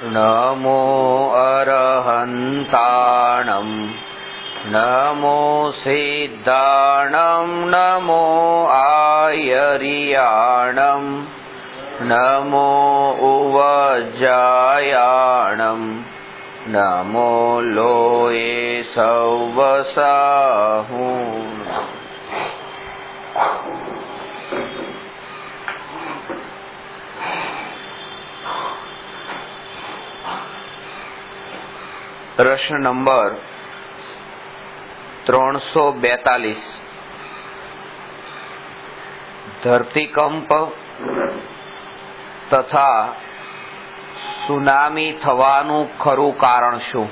નમો અરહંતાણં નમો સિદ્ધાણં નમો આયર્યાણં નમો ઉવજ્જાયાણં નમો લોયે સૌવસાહું. પ્રશ્ન નંબર 342. ધરતીકંપ તથા સુનામી થવાનું ખરું કારણ શું?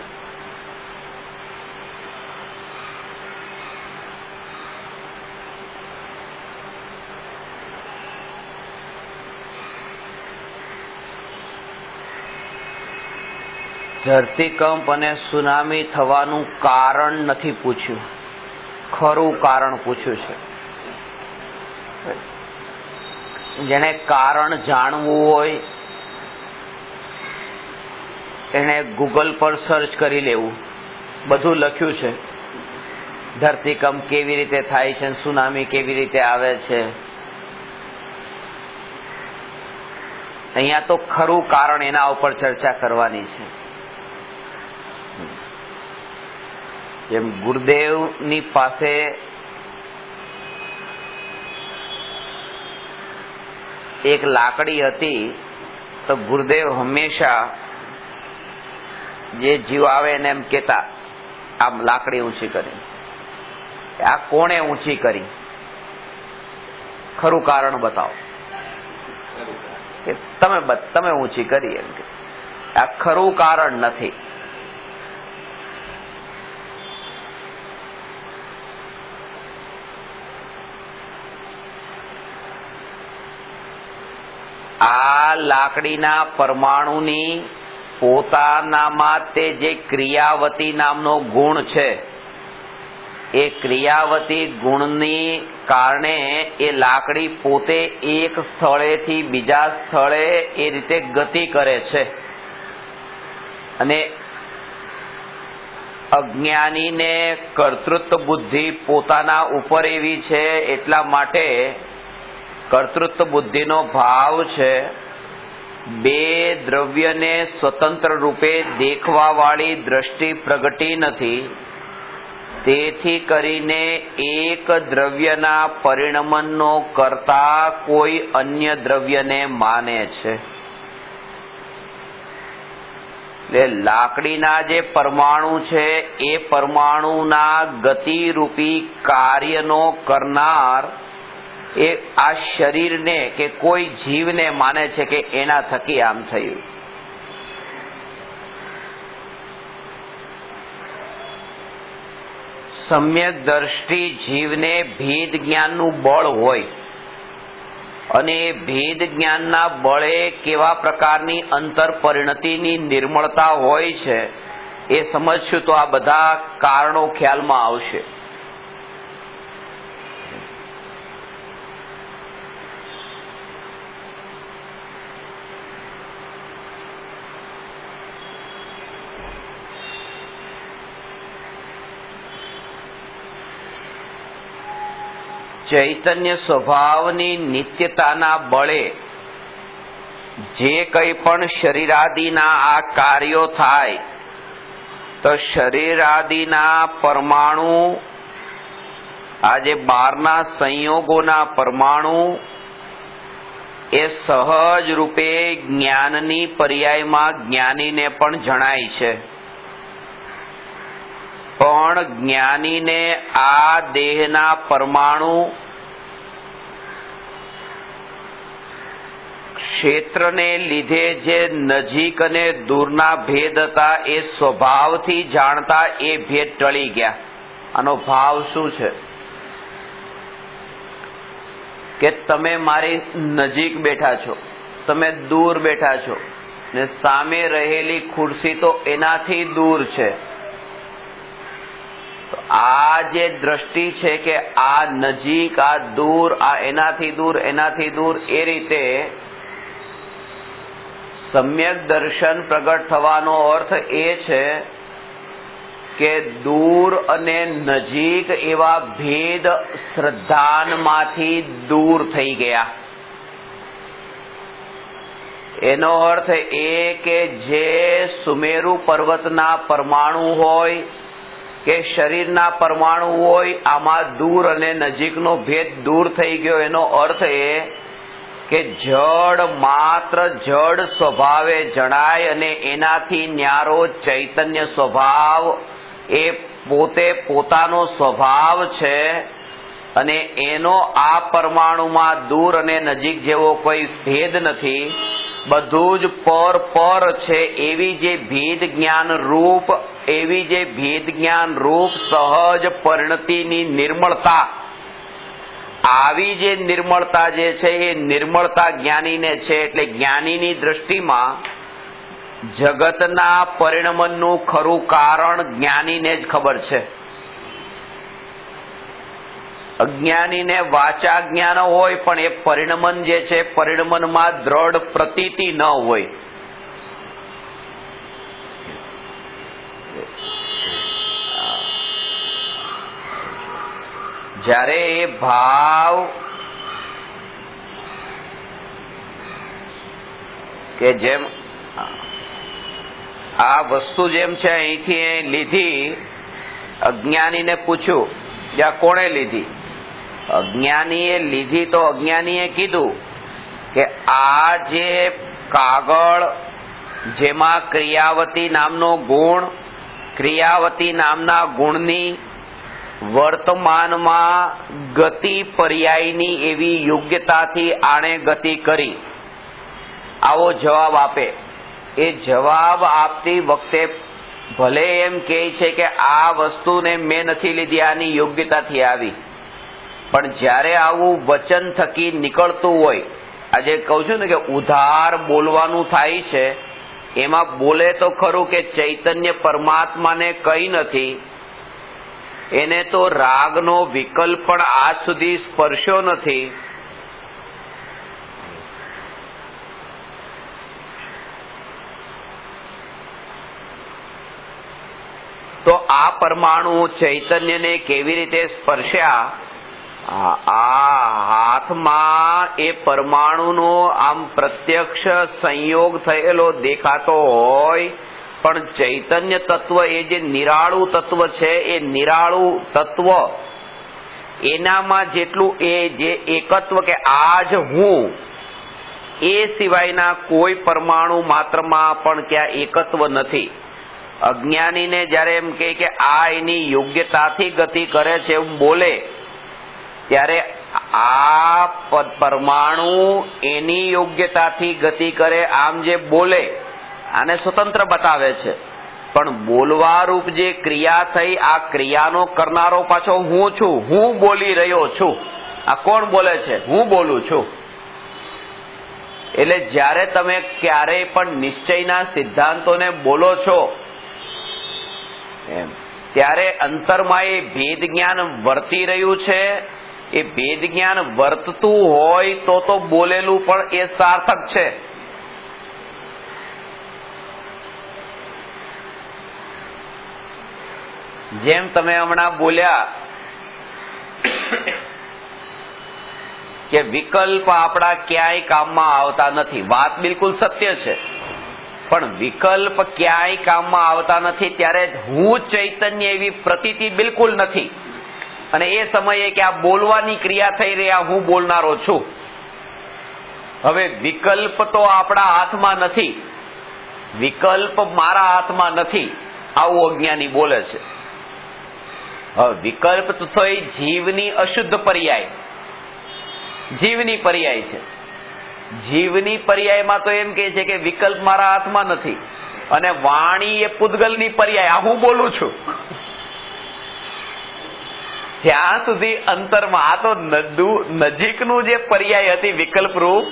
ધરતીકંપ અને સુનામી થવાનું કારણ નથી પૂછ્યું, ખરું કારણ પૂછ્યું છે. જેને કારણ જાણવું હોય એને ગૂગલ પર સર્ચ કરી લેવું, બધું લખ્યું છે. ધરતીકંપ કેવી રીતે થાય છે, સુનામી કેવી રીતે આવે છે. અહીંયા તો ખરું કારણ એના ઉપર ચર્ચા કરવાની છે. જેમ ગુરુદેવની પાસે એક લાકડી હતી તો ગુરુદેવ હંમેશા જે જીવ આવે એને એમ કહેતા, આમ લાકડી ઊંચી કરી. આ કોણે ઊંચી કરી? ખરું કારણ બતાવો કે તમે ઊંચી કરી. એમ કે આ ખરું કારણ નથી. આ લાકડીના પરમાણુની પોતાનામાં તે જે ક્રિયાવતી નામનો ગુણ છે, એ ક્રિયાવતી ગુણની કારણે એ લાકડી પોતે એક સ્થળેથી બીજા સ્થળે એ રીતે ગતિ કરે છે. અને અજ્ઞાનીને કર્તૃત્વ બુદ્ધિ પોતાના ઉપર એવી છે, એટલા માટે કર્તૃત્વ બુદ્ધિનો ભાવ છે બે દ્રવ્યને સ્વતંત્ર રૂપે દેખવા વાળી દ્રષ્ટિ પ્રગટી નથી. તેથી કરીને એક દ્રવ્યના પરિણમનનો કરતા કોઈ અન્ય દ્રવ્યને માને છે. એટલે લાકડીના જે પરમાણુ છે એ પરમાણુના ગતિરૂપી કાર્યનો કરનાર એ આ શરીરને કે કોઈ જીવને માને છે કે એના થકી આમ થયું. સમ્યક દ્રષ્ટિ જીવને ભેદ જ્ઞાનનું બળ હોય અને એ ભેદ જ્ઞાનના બળે કેવા પ્રકારની અંતર પરિણતિની નિર્મળતા હોય છે એ સમજશું તો આ બધા કારણો ખ્યાલમાં આવશે. ચૈતન્ય સ્વભાવની નિત્યતાના બળે જે કંઈ પણ શરીરાદિના આ કાર્યો થાય તો શરીરાદિના પરમાણુ, આ જે બહારના સંયોગોના પરમાણુ એ સહજ રૂપે જ્ઞાનની પર્યાયમાં જ્ઞાનીને પણ જણાય છે. પણ જ્ઞાનીને આ દેહના પરમાણુ ક્ષેત્રને લીધે જે નજીક અને દૂરના ભેદ હતા એ સ્વભાવથી જાણતા એ ભેદ ટળી ગયા. આનો ભાવ શું છે કે તમે મારી નજીક બેઠા છો, તમે દૂર બેઠા છો, ને સામે રહેલી ખુરશી તો એનાથી દૂર છે. આ જે દ્રષ્ટિ છે કે આ નજીક, આ દૂર, આ એનાથી દૂર, એનાથી દૂર, એ રીતે સમ્યક દર્શન પ્રગટ થવાનો અર્થ એ છે કે દૂર અને નજીક એવા ભેદ શ્રદ્ધાનમાંથી દૂર થઈ ગયા. એનો અર્થ એ કે જે સુમેરુ પર્વતના પરમાણુ હોય કે શરીરના પરમાણુ હોય, આમાં દૂર અને નજીકનો ભેદ દૂર થઈ ગયો. એનો અર્થ એ કે જડ માત્ર જડ સ્વભાવે જણાય અને એનાથી ન્યારો ચૈતન્ય સ્વભાવ એ પોતે પોતાનો સ્વભાવ છે અને એનો આ પરમાણુમાં દૂર અને નજીક જેવો કોઈ ભેદ નથી. બધું જ પર છે. એવી જે ભેદ જ્ઞાન રૂપ સહજ પરિણતિની નિર્મળતા, આવી જે નિર્મળતા જે છે એ નિર્મળતા જ્ઞાનીને છે. એટલે જ્ઞાનીની દ્રષ્ટિમાં જગતના પરિણમનનું ખરું કારણ જ્ઞાનીને જ ખબર છે. અજ્ઞાનીને વાચા જ્ઞાન હોય પણ એ પરિણમન જે છે પરિણમનમાં દ્રઢ પ્રતીતિ ન હોય. જ્યારે એ ભાવ કે જેમ આ વસ્તુ જેમ છે અહીંથી લીધી, અજ્ઞાનીને પૂછ્યું કે આ કોણે લીધી? અજ્ઞાનીએ લીધી તો અજ્ઞાનીએ કીધું કે આ જે કાગળ જેમાં ક્રિયાવતી નામનો ગુણ, ક્રિયાવતી નામના ગુણની વર્તમાનમાં ગતિ પર્યાયની એવી યોગ્યતાથી આણે ગતિ કરી, આવો જવાબ આપે. એ જવાબ આપતી વખતે ભલે એમ કહે છે કે આ વસ્તુને મેં નથી લીધી, આની યોગ્યતાથી આવી, પણ જ્યારે આવું વચન થકી નીકળતું હોય, આજે કહું છું ને કે ઉધાર બોલવાનું થાય છે, એમાં બોલે તો ખરું કે ચૈતન્ય પરમાત્માને કઈ નથી, એને તો રાગનો વિકલ્પ પણ આજ સુધી સ્પર્શ્યો નથી. તો આ પરમાણુ ચૈતન્યને કેવી રીતે સ્પર્શ્યા? આ હાથમાં એ પરમાણુનો આમ પ્રત્યક્ષ સંયોગ થયેલો દેખાતો હોય, પણ ચૈતન્ય તત્વ એ જે નિરાળું તત્વ છે, એ નિરાળું તત્વ એનામાં જેટલું એ જે એકત્વ કે આજ હું, એ સિવાયના કોઈ પરમાણુ માત્રમાં પણ ક્યાં એકત્વ નથી. અજ્ઞાનીને જયારે એમ કહે કે આ એની યોગ્યતાથી ગતિ કરે છે એમ બોલે, ત્યારે આ પરમાણુ એની યોગ્યતાથી ગતિ કરે આમ જે બોલે આને સ્વતંત્ર બતાવે છે, પણ બોલવા રૂપ જે ક્રિયા થઈ, આ ક્રિયાનો કરનારો પાછો હું છું, હું બોલી રહ્યો છું. આ કોણ બોલે છે? હું બોલું છું. એટલે જ્યારે તમે ક્યારેય પણ નિશ્ચયના સિદ્ધાંતોને બોલો છો ત્યારે અંતરમાં એ ભેદ જ્ઞાન વર્તી રહ્યું છે. એ ભેદ જ્ઞાન વર્તતું હોય તો બોલેલું પણ એ સાર્થક છે. જેમ તમે હમણાં બોલ્યા કે વિકલ્પ આપણા ક્યાંય કામમાં આવતા નથી, વાત બિલકુલ સત્ય છે, પણ વિકલ્પ ક્યાંય કામમાં આવતા નથી ત્યારે હું ચૈતન્ય એવી પ્રતીતિ બિલકુલ નથી. અને એ સમયે કે આ બોલવાની ક્રિયા થઈ રહ્યા, હું બોલનારો છું. હવે વિકલ્પ તો આપણા હાથમાં નથી, વિકલ્પ મારા હાથમાં નથી, આવું અજ્ઞાની બોલે છે. હવે વિકલ્પ તો થઈ જીવની અશુદ્ધ પર્યાય, જીવની પર્યાય છે. જીવની પર્યાયમાં તો એમ કે છે કે વિકલ્પ મારા હાથમાં નથી, અને વાણી એ પૂતગલની પર્યાય, આ હું બોલું છું. ત્યાં સુધી અંતરમાં આ તો નજીકનું જે પર્યાય હતી વિકલ્પ રૂપ,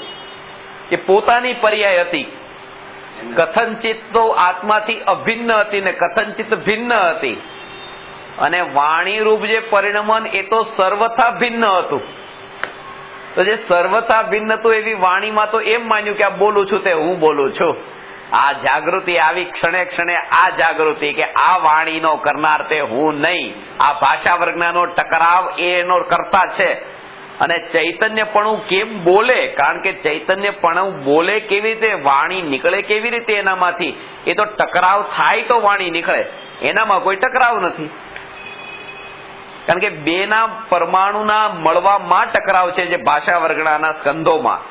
એ પોતાની પર્યાય હતી. કથનચિત તો આત્માથી અભિન્ન હતી ને કથનચિત ભિન્ન હતી, અને વાણી રૂપ જે પરિણમન એ તો સર્વથા ભિન્ન હતું. તો જે સર્વથા ભિન્ન હતું એવી વાણીમાં તો એમ માન્યું કે આ બોલું છું તે હું બોલું છું. આ જાગૃતિ આવી ક્ષણે ક્ષણે આ જાગૃતિ કે આ વાણીનો કરનાર તે હું નહીં, આ ભાષા વર્ગનાનો ટકરાવ એનો કરતા છે. અને ચૈતન્યપણું કેમ બોલે? કારણ કે ચૈતન્યપણું બોલે કેવી રીતે, વાણી નીકળે કેવી રીતે એનામાંથી? એ તો ટકરાવ થાય તો વાણી નીકળે, એનામાં કોઈ ટકરાવ નથી. કારણ કે બેના પરમાણુના મળવામાં ટકરાવ છે, જે ભાષા વર્ગણાના સ્કંધોમાં.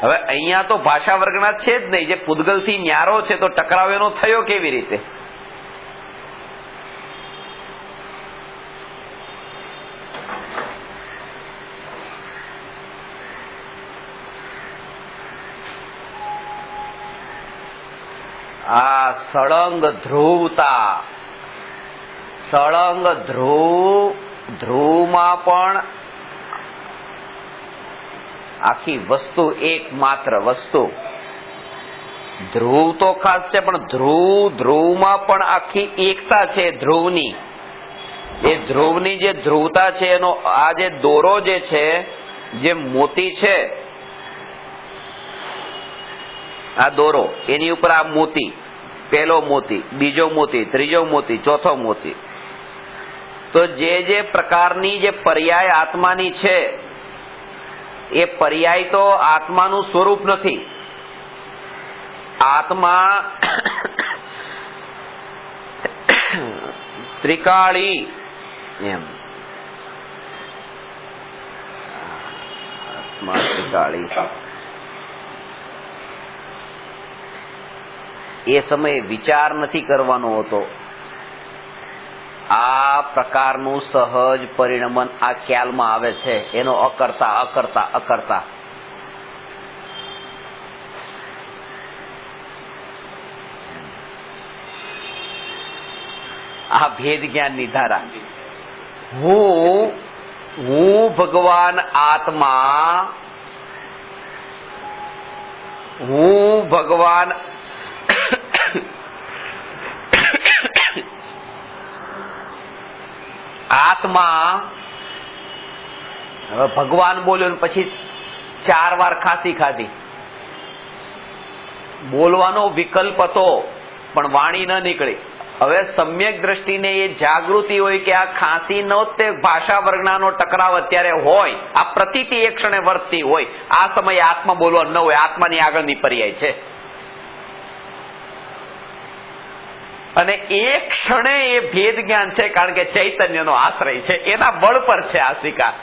હવે અહીંયા તો ભાષા વર્ગના છે જ નહીં, જે પૂદગલથી ન્યારો છે, તો ટકરાવ એનો થયો કેવી રીતે? આ સળંગ ધ્રુવતા, સળંગ ધ્રુવમાં પણ આખી વસ્તુ એકમાત્ર વસ્તુ. ધ્રુવ તો ખાસ છે, પણ ધ્રુવમાં પણ આખી એકતા છે ધ્રુવની. એ ધ્રુવની જે ધ્રુવતા છે એનો આ જે દોરો જે છે, જે મોતી છે, આ દોરો, એની ઉપર આ મોતી, પહેલો મોતી, બીજો મોતી, ત્રીજો મોતી, ચોથો મોતી. તો જે પ્રકારની જે પર્યાય આત્માની છે, એ પર્યાય તો આત્માનું સ્વરૂપ નથી. આત્મા ત્રિકાળી એમ, આત્મા ત્રિકાળી. એ સમયે વિચાર નથી કરવાનો હોતો. આ પ્રકારનું સહજ પરિણમન આ ખ્યાલમાં આવે છે, એનો અકર્તા અકર્તા અકર્તા. આ ભેદ જ્ઞાનની ધારા. હું ભગવાન આત્મા, હું ભગવાન આત્મા. હવે ભગવાન બોલ્યો પછી 4 વાર ખાંસી ખાધી. બોલવાનો વિકલ્પ હતો પણ વાણી ન નીકળી. હવે સમ્યક દ્રષ્ટિને એ જાગૃતિ હોય કે આ ખાંસી નો તે ભાષા વર્ગનાનો ટકરાવ અત્યારે હોય, આ પ્રતીતિ એક ક્ષણે વર્તતી હોય, આ સમયે આત્મા બોલવા ન હોય, આત્માની આગળની પર્યાય છે. અને એ ક્ષણે એ ભેદ જ્ઞાન છે, કારણ કે ચૈતન્યનો આશ્રય છે, એના બળ પર છે આ સ્વીકાર.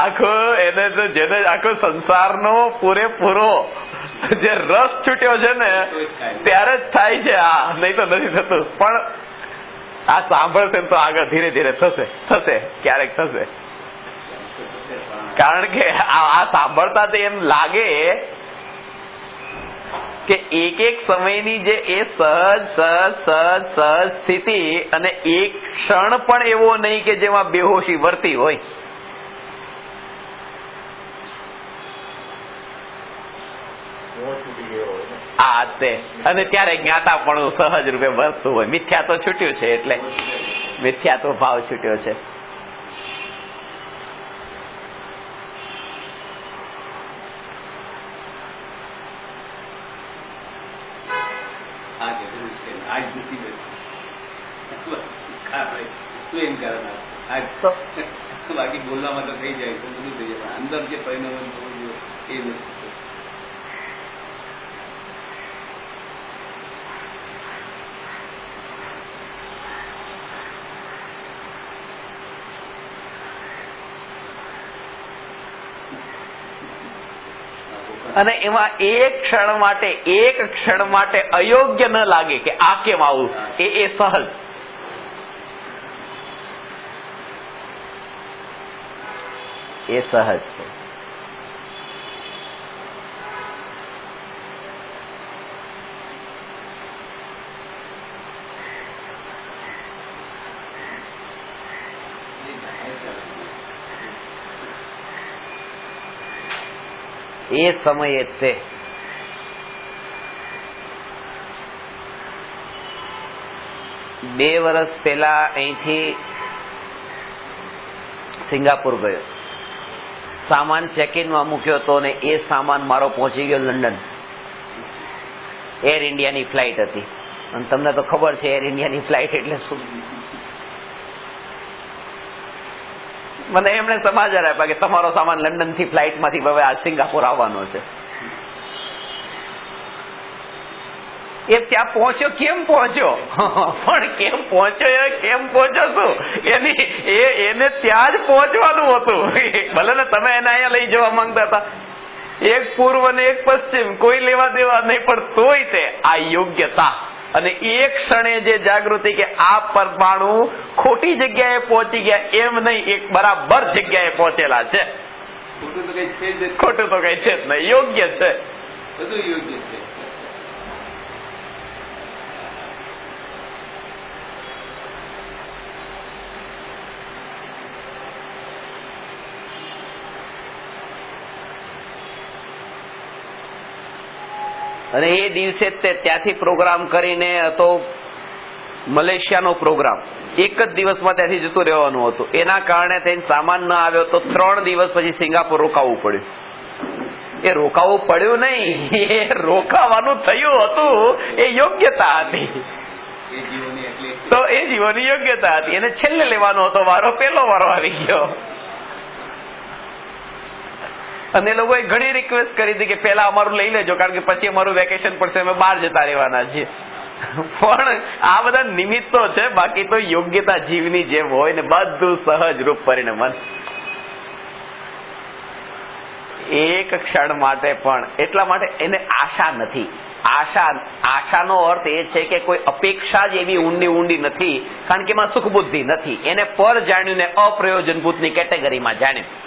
આખો એને તો જેને આખો સંસારનો પૂરેપૂરો જે રસ છૂટ્યો છે ને ત્યારે જ થાય છે આ, નહીં તો નથી થતું. પણ આ સાંભળશે તો આગળ ધીરે ધીરે થશે, ક્યારેક થશે. કારણ કે આ સાંભળતા તો એમ લાગે કે એક એક સમયની જે એ સહજ સ્થિતિ, અને એક ક્ષણ પણ એવો નહીં કે જેમાં બેહોશી વર્તી હોય. આ તે અને ત્યારે જ્ઞાતા પણ સહજ રૂપે વર્તતું હોય. મિથ્યા તો છૂટ્યું છે, એટલે મિથ્યા તો ભાવ છૂટ્યો છે. બાકી બોલવામાં તો થઈ જાય, બધું થઈ જાય, પણ અંદર જે પરિણામ એ નથી. અને એમાં એક ક્ષણ માટે અયોગ્ય ન લાગે કે આ કેમ આવું, એ સહજ. એ સહજ છે. એ સમયે તે 2 વર્ષ પહેલા અહીંથી સિંગાપુર ગયો, સામાન ચેકિનમાં મૂક્યો હતો ને એ સામાન મારો પહોંચી ગયો લંડન. એર ઇન્ડિયાની ફ્લાઇટ હતી, અને તમને તો ખબર છે એર ઇન્ડિયાની ફ્લાઇટ એટલે શું. મને એમણે સમાચાર આપ્યા કે તમારો સામાન લંડન થી ફ્લાઇટમાંથી હવે આ સિંગાપુર આવવાનો છે. એ ત્યાં પહોંચ્યો, કેમ પહોંચ્યો પણ કેમ પહોંચ્યો, કેમ પહોંચ્યો શું એને ત્યાં જ પહોંચવાનું હતું. ભલે ને તમે એને અહીંયા લઈ જવા માંગતા હતા, એક પૂર્વ ને એક પશ્ચિમ, કોઈ લેવા દેવા નહીં, પણ તોય તે આ યોગ્યતા અને એક ક્ષણે જે જાગૃતિ કે આ પરમાણુ ખોટી જગ્યાએ પહોંચી ગયા એમ નહીં, એક બરાબર જગ્યાએ પહોંચેલા છે. ખોટું તો કઈ છે જ નહીં, યોગ્ય છે, બધું યોગ્ય છે. અને એ દિવસે ત્યાંથી પ્રોગ્રામ કરીને હતો મલેશિયાનો પ્રોગ્રામ. એક જ દિવસમાં ત્યાંથી જતું રહેવાનું હતું. એના કારણે તેને સામાન ન આવ્યો તો 3 દિવસ પછી સિંગાપુર રોકાવું પડ્યું. એ રોકાવું પડ્યું નહીં, એ રોકાવાનું થયું હતું, એ યોગ્યતા હતી. તો એ જીવોની યોગ્યતા હતી. એને છેલ્લે લેવાનો હતો વારો, પેલો વારો આવી ગયો. અને એ લોકોએ ઘણી રિક્વેસ્ટ કરી હતી કે પેલા અમારું લઈ લેજો, કારણ કે પછી અમારું વેકેશન પડશે, અમે બહાર જતા રહેવાના છીએ. પણ આ બધા નિમિત્તો છે, બાકી તો યોગ્યતા જીવની જેમ હોય ને બધું સહજ રૂપ પરિણમન. એક ક્ષણ માટે પણ, એટલા માટે એને આશા નથી. આશાનો અર્થ એ છે કે કોઈ અપેક્ષા જ એવી ઊંડી નથી, કારણ કે એમાં સુખ બુદ્ધિ નથી. એને પર જાણ્યું ને અપ્રયોજનભૂતની કેટેગરીમાં જાણ્યું.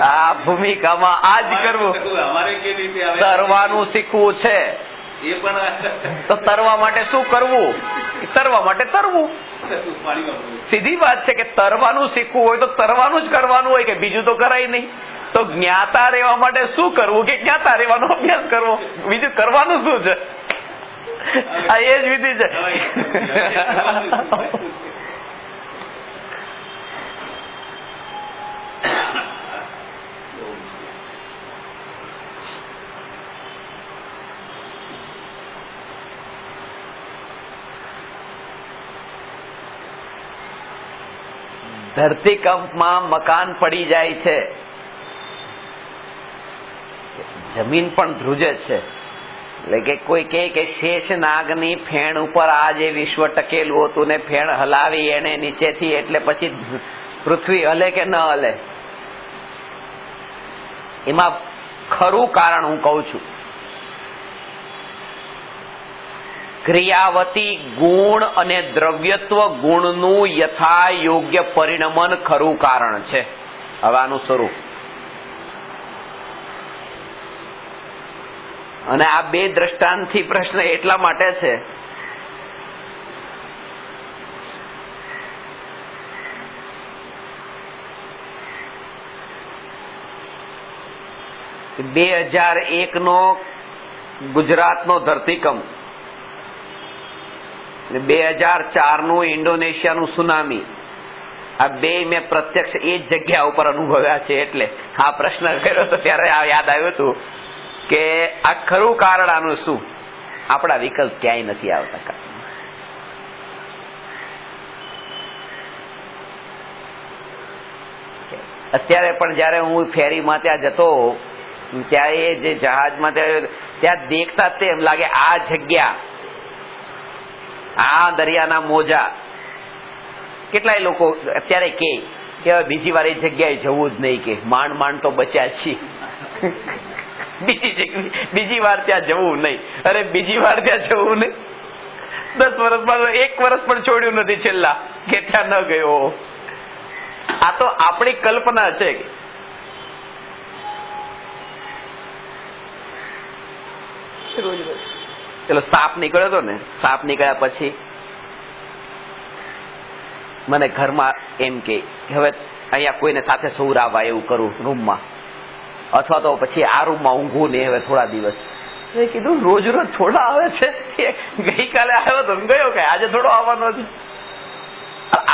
આ ભૂમિકામાં આ જ કરવું. તરવાનું શીખવું છે, એ પણ તો તરવા માટે શું કરવું? તરવા માટે તરવું. સીધી વાત છે કે તરવાનું શીખવું હોય તો તરવાનું જ કરવાનું હોય, કે બીજું તો કરાય નહીં. તો જ્ઞાતા રહેવા માટે શું કરવું? કે જ્ઞાતા રહેવાનો અભ્યાસ કરવો. બીજું કરવાનું શું છે? આ એ જ વિધિ છે. ધરતીકંપમાં મકાન પડી જાય છે, જમીન પણ ધ્રુજે છે. એટલે કે કોઈ કે શેષ નાગની ફેણ ઉપર આ જે વિશ્વ ટકેલું હતું ને ફેણ હલાવી એને નીચેથી, એટલે પછી પૃથ્વી હલે કે ન હલે? એમાં ખરું કારણ હું કઉ છું. ક્રિયાવતી ગુણ અને દ્રવ્યત્વ ગુણનું યથા યોગ્ય પરિણમન ખરું કારણ છે. હવે આનું સ્વરૂપ, અને આ બે દ્રષ્ટાંતથી પ્રશ્ન એટલા માટે છે કે 2001 ગુજરાતનો ધરતીકંપ, 2004 ઇન્ડોનેશિયાનું સુનામી, આ બે મેં પ્રત્યક્ષ એ જ જગ્યા ઉપર અનુભવ્યા છે. એટલે આ પ્રશ્ન કર્યો તો ત્યારે આ યાદ આવ્યું હતું કે આ ખરું કારણ આનું શું? આપણા વિકલ્પ ક્યાંય નથી આવતા. અત્યારે પણ જયારે હું ફેરીમાં ત્યાં જતો, ત્યારે એ જે જહાજમાં ત્યાં દેખતા તેમ લાગે આ જગ્યા, આ દરિયાના મોજા. કેટલાય લોકો અત્યારે કે બીજી વાર એ જગ્યાએ જવું જ નહીં, કે માંડ માંડ તો બચ્યા છીએ, બીજી વાર ત્યાં જવું નહીં. અરે બીજી વાર ત્યાં જવું નહીં, 10 વર્ષમાં 1 વર્ષ પણ છોડ્યું નથી છેલ્લા કે ત્યાં ન ગયો. આ તો આપણી કલ્પના છે. રોજ રોજ. પેલો સાપ નીકળ્યો હતો ને, સાપ નીકળ્યા પછી મને ઘરમાં એમ કે હવે અહીંયા કોઈને સાથે સુવરાવા એવું કરું રૂમમાં, અથવા તો પછી આ રૂમમાં ઊંઘું ને હવે થોડા દિવસ. મેં કીધું રોજ રોજ થોડા આવે છે, ગઈકાલે આવ્યો તો ગયો કે આજે થોડો આવવાનો છે.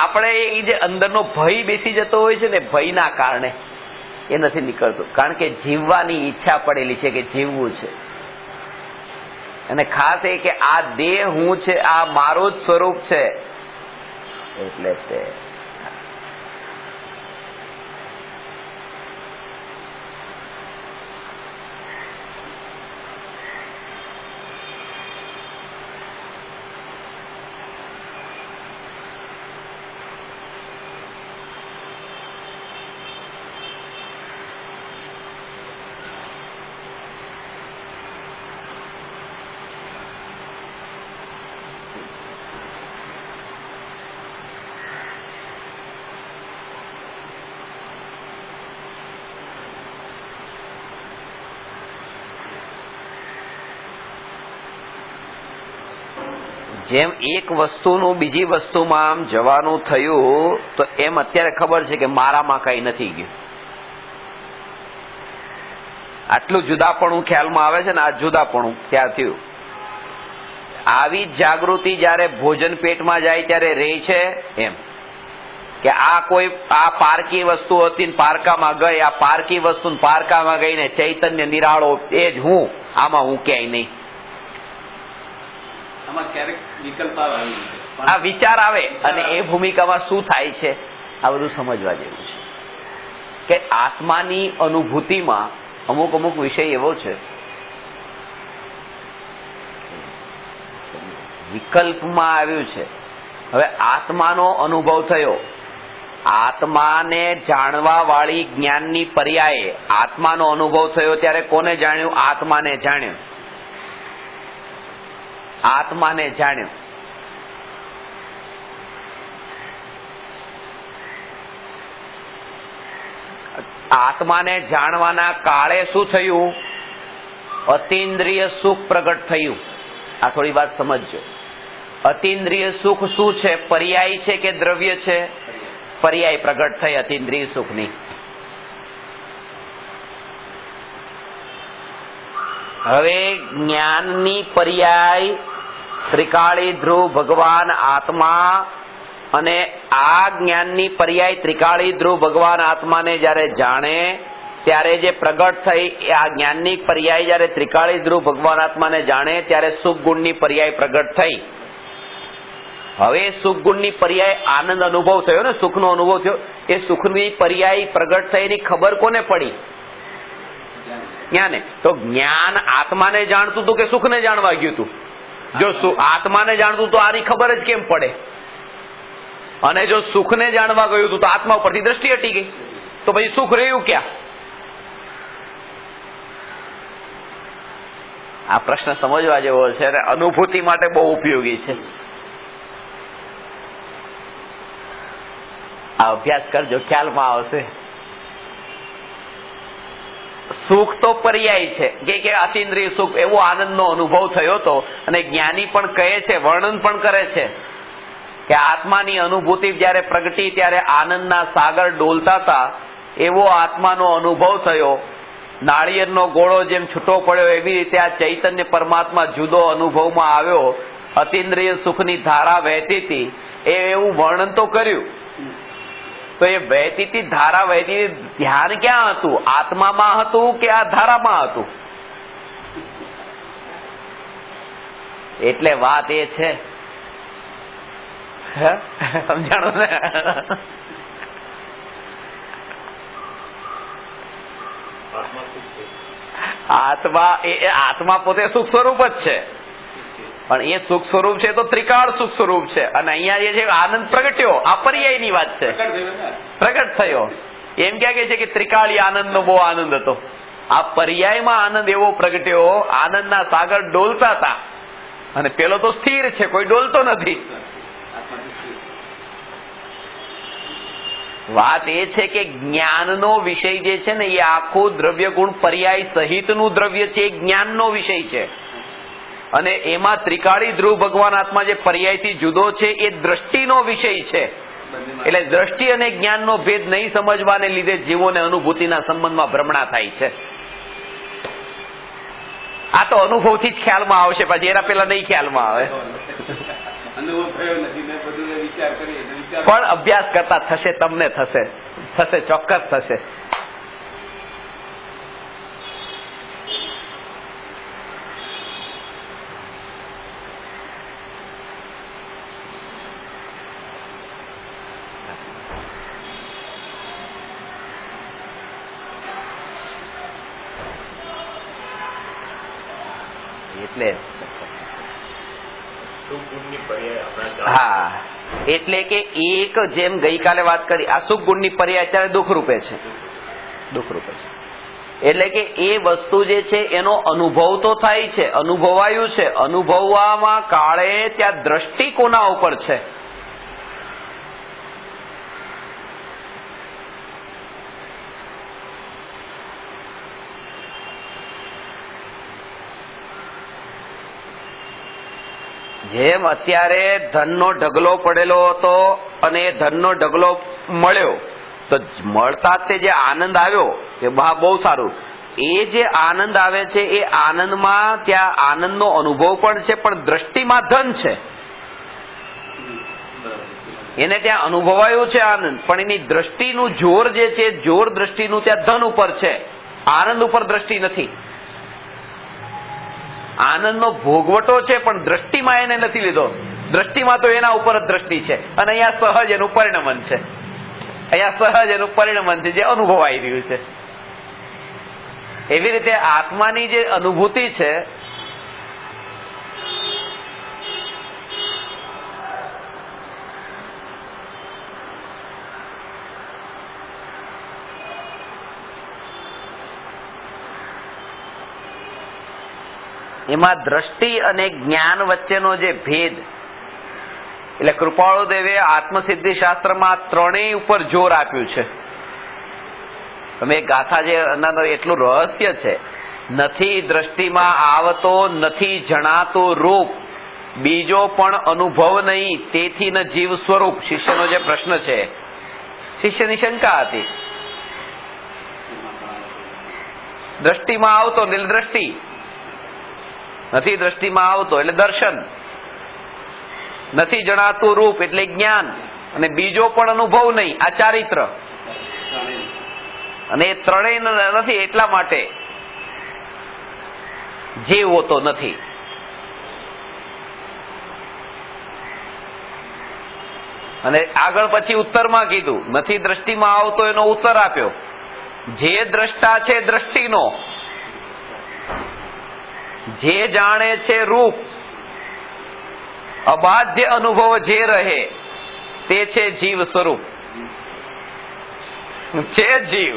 આપણે એ જે અંદરનો ભય બેસી જતો હોય છે ને, ભયના કારણે એ નથી નીકળતું, કારણ કે જીવવાની ઈચ્છા પડેલી છે કે જીવવું છે. અને ખાસ એ કે આ દેહ હું છે, આ મારું જ સ્વરૂપ છે. એટલે તે જેમ એક વસ્તુનું બીજી વસ્તુમાં આમ જવાનું થયું, તો એમ અત્યારે ખબર છે કે મારામાં કઈ નથી ગયું. આટલું જુદાપણું ખ્યાલમાં આવે છે ને, આ જુદાપણું ત્યાં થયું. આવી જ જાગૃતિ જયારે ભોજન પેટમાં જાય ત્યારે રહે છે એમ કે આ પારકી વસ્તુ હતી ને પારકામાં ગઈ, આ પારકી વસ્તુ પારકામાં ગઈને ચૈતન્ય નિરાળો એ જ હું, આમાં હું ક્યાંય નહીં. આ વિચાર આવે અને એ ભૂમિકામાં શું થાય છે આ બધું સમજવા જેવું છે. કે આત્માની અનુભૂતિમાં અમુક અમુક વિષય એવો છે, વિકલ્પમાં આવ્યું છે. હવે આત્માનો અનુભવ થયો, આત્માને જાણવા વાળી જ્ઞાનની પર્યાયે આત્માનો અનુભવ થયો ત્યારે કોને જાણ્યું? આત્માને જાણ્યું. આત્માને જાણ્યું. આત્માને જાણવાના કાળે શું થયું? અતિન્દ્રિય સુખ પ્રગટ થયું. આ થોડી વાત સમજજો. અતિન્દ્રિય સુખ શું છે? પર્યાય છે કે દ્રવ્ય છે? પર્યાય પ્રગટ થઈ અતિન્દ્રિય સુખની. હવે જ્ઞાનની પર્યાય ત્રિકાળી ધ્રુવ ભગવાન આત્મા, અને આ જ્ઞાનની પર્યાય ત્રિકાળી ધ્રુવ ભગવાન આત્માને જયારે જાણે ત્યારે જે પ્રગટ થઈ, આ જ્ઞાનની પર્યાય જયારે ત્રિકાળી ધ્રુવ ભગવાન આત્માને જાણે ત્યારે સુખ ગુણની પર્યાય પ્રગટ થઈ. હવે સુખ ગુણની પર્યાય આનંદ અનુભવ થયો ને, સુખનો અનુભવ થયો. એ સુખની પર્યાય પ્રગટ થઈની ખબર કોને પડી? જ્ઞાને. તો જ્ઞાન આત્માને જાણતું હતું કે સુખને જાણવા ગયું હતું? જો આત્માને જાણતું તો આની ખબર જ કેમ પડે? અને જો સુખને જાણવા ગયું હતું તો આત્મા ઉપરથી દ્રષ્ટિ હટી ગઈ, તો પછી સુખ રહ્યું ક્યાં? આ પ્રશ્ન સમજવા જેવો છે અને અનુભૂતિ માટે બહુ ઉપયોગી છે. આ અભ્યાસ કરજો, ખ્યાલમાં આવશે. સુખ તો પર્યાય છે કે અતિન્દ્રિય સુખ, એવો આનંદનો અનુભવ થયો હતો. અને જ્ઞાની પણ કહે છે, વર્ણન પણ કરે છે કે આત્માની અનુભૂતિ જયારે પ્રગટી ત્યારે આનંદના સાગર ડોલતા હતા, એવો આત્માનો અનુભવ થયો. નાળિયેરનો ગોળો જેમ છૂટો પડ્યો એવી રીતે આ ચૈતન્ય પરમાત્મા જુદો અનુભવમાં આવ્યો. અતિન્દ્રિય સુખની ધારા વહેતી હતી, એવું વર્ણન તો કર્યું. તો એ વહેતી હતી, ધારા વહેતી, ધ્યાન ક્યાં હતું? આત્મામાં હતું કે આ ધારામાં હતું? એટલે વાત એ છે, સમજાણું ને? આત્મા પોતે સુખ સ્વરૂપ જ છે, પણ એ સુખ સ્વરૂપ છે તો ત્રિકાળ સુખ સ્વરૂપ છે. અને અહીંયા જે છે આનંદ પ્રગટ્યો, આ પર્યાયની વાત છે. પ્રગટ થયો એમ ક્યાં કે છે કે ત્રિકાળી આનંદનો બહુ આનંદ હતો. આ પર્યાયમાં આનંદ એવો પ્રગટ્યો, આનંદના સાગર ડોલતા હતા. અને પેલો તો સ્થિર છે, કોઈ ડોલતો નથી. વાત એ છે કે જ્ઞાનનો વિષય જે છે ને, એ આખું દ્રવ્ય ગુણ પર્યાય સહિતનું દ્રવ્ય છે, એ જ્ઞાનનો વિષય છે. અને એમાં ત્રિકાળી ધ્રુવ ભગવાન આત્મા જે પર્યાયથી જુદો છે એ દ્રષ્ટિનો વિષય છે. એટલે દ્રષ્ટિ અને જ્ઞાનનો ભેદ નહીં સમજવાને લીધે જીવોને અનુભૂતિના સંબંધમાં ભ્રમણા થાય છે. આ તો અનુભવથી જ ખ્યાલમાં આવશે, પછી એના પેલા નહીં ખ્યાલમાં આવે. અનુભવ થયો નથી ને બધું વિચાર કરીએ પણ અભ્યાસ કરતા થશે, તમને થશે, ચોક્કસ થશે. એટલે હા, એટલે કે એક જેમ ગઈકાલે વાત કરી, આ સુખ ગુણની પર્યાય અત્યારે દુઃખ રૂપે છે. એટલે કે એ વસ્તુ જે છે એનો અનુભવ તો થાય છે, અનુભવાયું છે. અનુભવવામાં કાળે ત્યાં દ્રષ્ટિ કોના ઉપર છે? જેમ અત્યારે ધનનો ઢગલો પડેલો હતો અને એ ધનનો ઢગલો મળ્યો, તો મળતા તે જે આનંદ આવ્યો એ બહુ સારું. એ જે આનંદ આવે છે એ આનંદમાં ત્યાં આનંદનો અનુભવ પણ છે, પણ દ્રષ્ટિમાં ધન છે. એને ત્યાં અનુભવાયું છે આનંદ, પણ એની દ્રષ્ટિનું જોર જે છે, જોર દ્રષ્ટિનું ત્યાં ધન ઉપર છે, આનંદ ઉપર દ્રષ્ટિ નથી. આનંદનો ભોગવટો છે પણ દ્રષ્ટિમાં એને નથી લીધો. દ્રષ્ટિમાં તો એના ઉપર જ દ્રષ્ટિ છે, અને અહીંયા સહજ એનું પરિણમન છે. જે અનુભવાઈ રહ્યું છે. એવી રીતે આત્માની જે અનુભૂતિ છે એમાં દ્રષ્ટિ અને જ્ઞાન વચ્ચેનો જે ભેદ, એટલે કૃપાળુ દેવે આત્મસિદ્ધિ શાસ્ત્રમાં ત્રણેય ઉપર જોર આપ્યું છે. તમે ગાથા જે એટલું રહસ્ય છે. નથી દ્રષ્ટિમાં આવતો, નથી જણાતું રૂપ, બીજો પણ અનુભવ નહીં, તેથી ન જીવ સ્વરૂપ. શિષ્યનો જે પ્રશ્ન છે, શિષ્યની શંકા હતી. દ્રષ્ટિમાં આવતો એટલે દ્રષ્ટિ, નથી દ્રષ્ટિમાં આવતો એટલે દર્શન, નથી જણાતું રૂપ એટલે જ્ઞાન, અને બીજો પણ અનુભવ નહીં, આ ચારિત્ર. અને એ ત્રણેય નથી એટલા માટે જીવ હોતો નથી. અને આગળ પછી ઉત્તરમાં કીધું, નથી દ્રષ્ટિમાં આવતો એનો ઉત્તર આપ્યો. જે દ્રષ્ટા છે દ્રષ્ટિનો, જે જાણે છે રૂપ, અબાધ્ય અનુભવ જે રહે તે છે જીવ સ્વરૂપ. છે જીવ.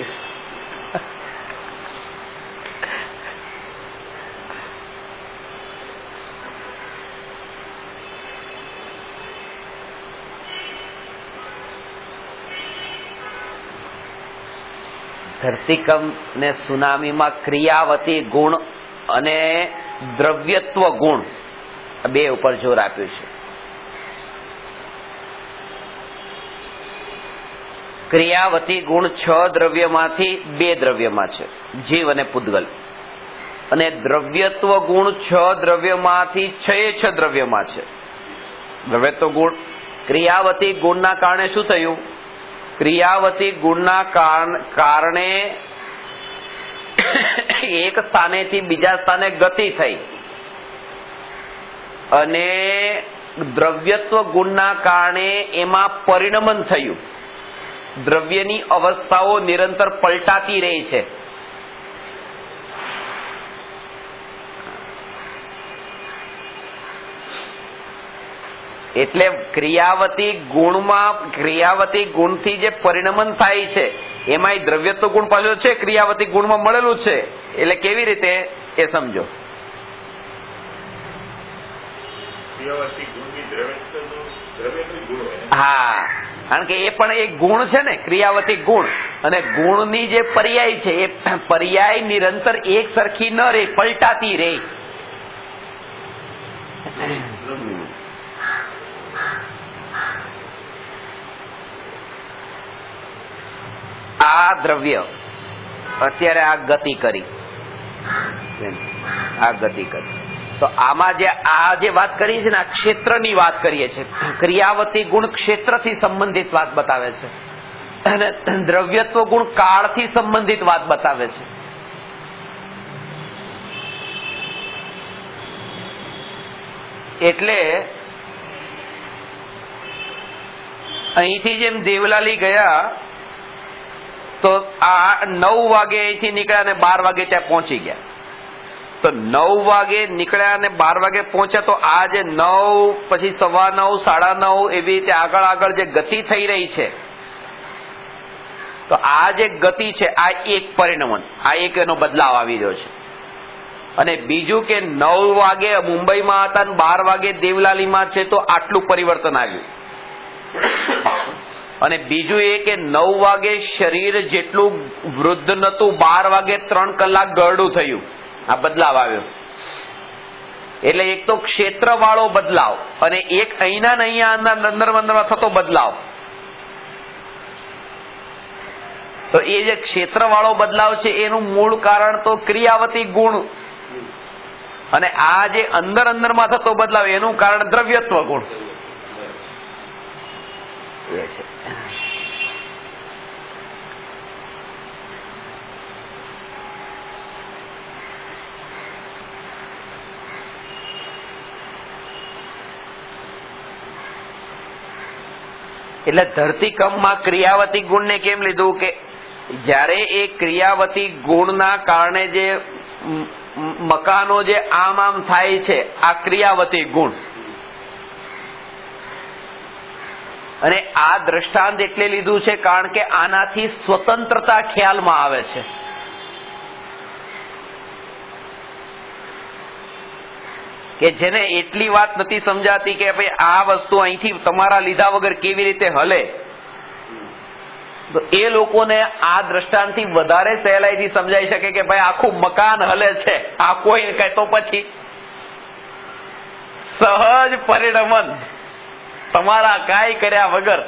ધરતીકંપ ને સુનામીમાં ક્રિયાવતી ગુણ અને દ્રવ્યત્વ ગુણ બે ઉપર જોર આપ્યું છે. ક્રિયાવતી ગુણ 6 દ્રવ્યમાંથી 2 દ્રવ્યમાં છે, જીવ અને પૂતગલ. અને દ્રવ્યત્વ ગુણ 6 દ્રવ્યમાંથી 6 દ્રવ્યમાં છે. દ્રવ્યત્વ ગુણ ક્રિયાવતી ગુણના કારણે શું થયું? ક્રિયાવતી ગુણના કારણે એક સ્થાનેથી બીજા સ્થાને ગતિ થઈ, અને દ્રવ્યત્વ ગુણના કારણે એમાં પરિણમન થયું. દ્રવ્યની અવસ્થાઓ નિરંતર પલટાતી રહી છે. એટલે ક્રિયાવતી ગુણથી જે પરિણમન થાય છે એમાં દ્રવ્યત્વ ગુણ પાછો છે, ક્રિયાવતી ગુણમાં મળેલું છે. એટલે કેવી રીતે એ સમજો. હા, કારણ કે એ પણ એક ગુણ છે ને, ક્રિયાવતી ગુણ. અને ગુણની જે પર્યાય છે એ પર્યાય નિરંતર એક સરખી ન રહે, પલટાતી રહે. આ દ્રવ્ય અત્યારે આ ગતિ કરી, આ ગતિ કરી, તો આમાં જે વાત કરીએ છીએ ને, આ ક્ષેત્રની વાત કરીએ છીએ. ક્રિયાવતી ગુણ ક્ષેત્રથી સંબંધિત વાત બતાવે છે અને દ્રવ્યત્વ ગુણ કાળથી સંબંધિત વાત બતાવે છે. એટલે અહીંથી જેમ દેવલાલી ગયા તો આ 9 વાગે અહીંથી નીકળ્યા અને 12 વાગે ત્યાં પહોંચી ગયા. તો 9 વાગે નીકળ્યા અને 12 વાગે પહોંચ્યા, તો આ જે 9 પછી 9:15 9:30 એવી રીતે આગળ આગળ જે ગતિ થઈ રહી છે, તો આ જે ગતિ છે આ એક પરિણમન, આ એક એનો બદલાવ આવી રહ્યો છે. અને બીજું કે 9 વાગે મુંબઈમાં હતા અને 12 વાગે દેવલાલીમાં છે, તો આટલું પરિવર્તન આવ્યું. અને બીજું એ કે 9 વાગે શરીર જેટલું વૃદ્ધ નતું, 12 વાગે 3 કલાક ગરડું થયું. આ બદલાવ આવ્યો. એટલે એક તો ક્ષેત્ર વાળો બદલાવ અને એક અહીંના ને અહીંયા અંદરમાં થતો બદલાવ. તો એ જે ક્ષેત્ર વાળો બદલાવ છે એનું મૂળ કારણ તો ક્રિયાવતી ગુણ, અને આ જે અંદરમાં થતો બદલાવ એનું કારણ દ્રવ્યત્વ ગુણ. એ છે. એટલે ધરતીકંપમાં ક્રિયાવતી ગુણને કેમ લીધું કે જ્યારે એ ક્રિયાવતી ગુણના કારણે જે મકાનો જે આમ થાય છે, આ ક્રિયાવતી ગુણ. અને આ દ્રષ્ટાંત એટલે લીધું છે કારણ કે આનાથી સ્વતંત્રતા ખ્યાલમાં આવે છે. કે જેને એટલી વાત નથી સમજાતી કે ભાઈ આ વસ્તુ અહીંથી તમારા લીધા વગર કેવી રીતે હલે, તો એ લોકોને આ દ્રષ્ટાંતથી વધારે સહેલાઈથી સમજાઈ શકે કે ભાઈ આખું મકાન હલે છે, આ કોઈ કહેતો પછી સહજ પરિણમન તમારા કાંઈ કર્યા વગર.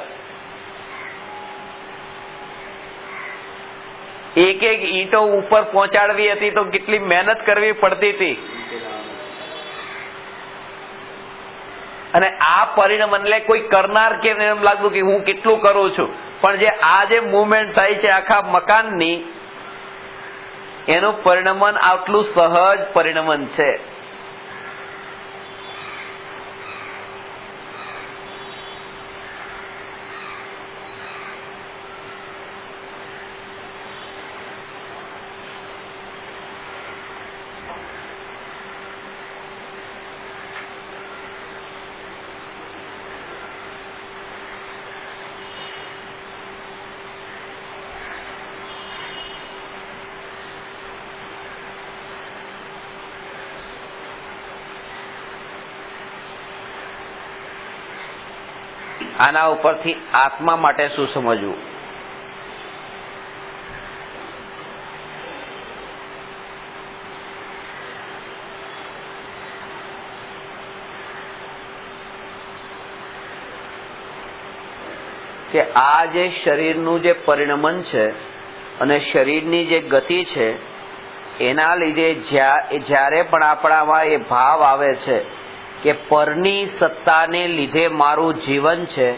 એક એક ઈંટો ઉપર પહોંચાડવી હતી તો કેટલી મહેનત કરવી પડતી હતી. અને આ પરિણમન એટલે કોઈ કરનાર કેમ એમ લાગતું કે હું કેટલું કરું છું, પણ જે આ જે મુવમેન્ટ થાય છે આખા મકાનની, એનું પરિણમન આટલું સહજ પરિણમન છે. આના ઉપરથી આત્મા માટે શું સમજવું? કે આ જે શરીરનું જે પરિણમન છે અને શરીરની જે ગતિ છે, એના લીધે જ્યારે પણ આપણામાં એ ભાવ આવે છે કે પરની સત્તાને લીધે મારું જીવન છે,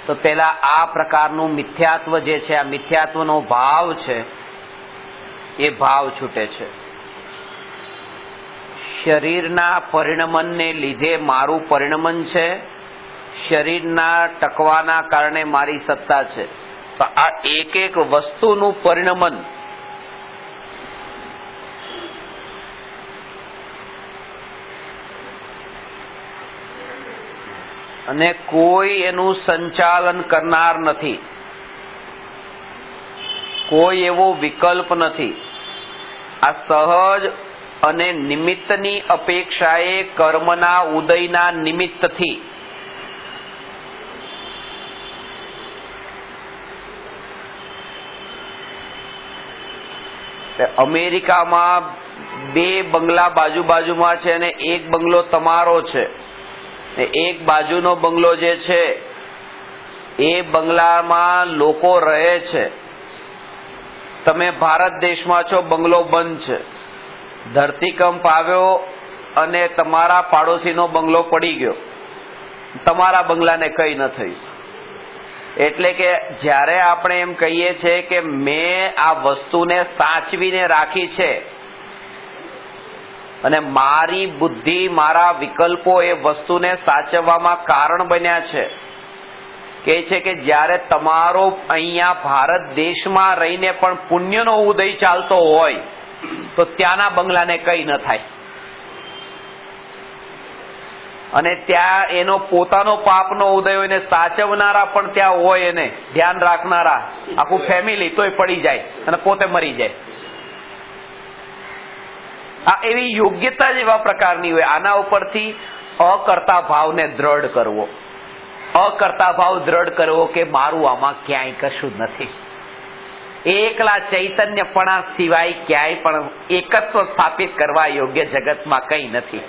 તો પેલા આ પ્રકારનું મિથ્યાત્વ જે છે, આ મિથ્યાત્વનો ભાવ છે, એ ભાવ છૂટે છે. શરીરના પરિણમનને લીધે મારું પરિણમન છે, શરીરના ટકવાના કારણે મારી સત્તા છે. તો આ એક એક વસ્તુનું પરિણમન અને કોઈ એનું સંચાલન કરનાર નથી, કોઈ એવો વિકલ્પ નથી. આ સહજ અને નિમિત્તની અપેક્ષાએ કર્મના ઉદયના નિમિત્તથી અમેરિકામાં 2 બંગલા બાજુમાં છે અને એક બંગલો તમારો છે. એક બાજુનો બંગલો જે છે એ બંગલામાં લોકો રહે છે તમે ભારત દેશમાં છો, બંગલો બંધ છે, ધરતીકંપ આવ્યો અને તમારા પાડોશીનો બંગલો પડી ગયો, તમારા બંગલાને કંઈ ન થયું. એટલે કે જ્યારે આપણે એમ કહીએ છીએ કે મેં આ વસ્તુને સાચવીને રાખી છે અને મારી બુદ્ધિ, મારા વિકલ્પો એ વસ્તુને સાચવવામાં કારણ બન્યા છે, કહે છે કે જ્યારે તમારો અહીંયા ભારત દેશમાં રહીને પણ પુણ્યનો ઉદય ચાલતો હોય તો ત્યાંના બંગલાને કંઈ ન થાય. અને ત્યાં એનો પોતાનો પાપનો ઉદય હોય ને સાચવનારા પણ ત્યાં હોય, એને ધ્યાન રાખનારા આખું ફેમિલી, તોય પડી જાય અને પોતે મરી જાય. આ એવી યોગ્યતા જ એવા પ્રકારની હોય. આના ઉપરથી અકર્તા ભાવને દ્રઢ કરવો, અકર્તા ભાવ દ્રઢ કરવો કે મારું આમાં ક્યાંય કશું જ નથી. એકલા ચૈતન્યપણા સિવાય ક્યાંય પણ એકત્વ સ્થાપિત કરવા યોગ્ય જગતમાં કંઈ નથી.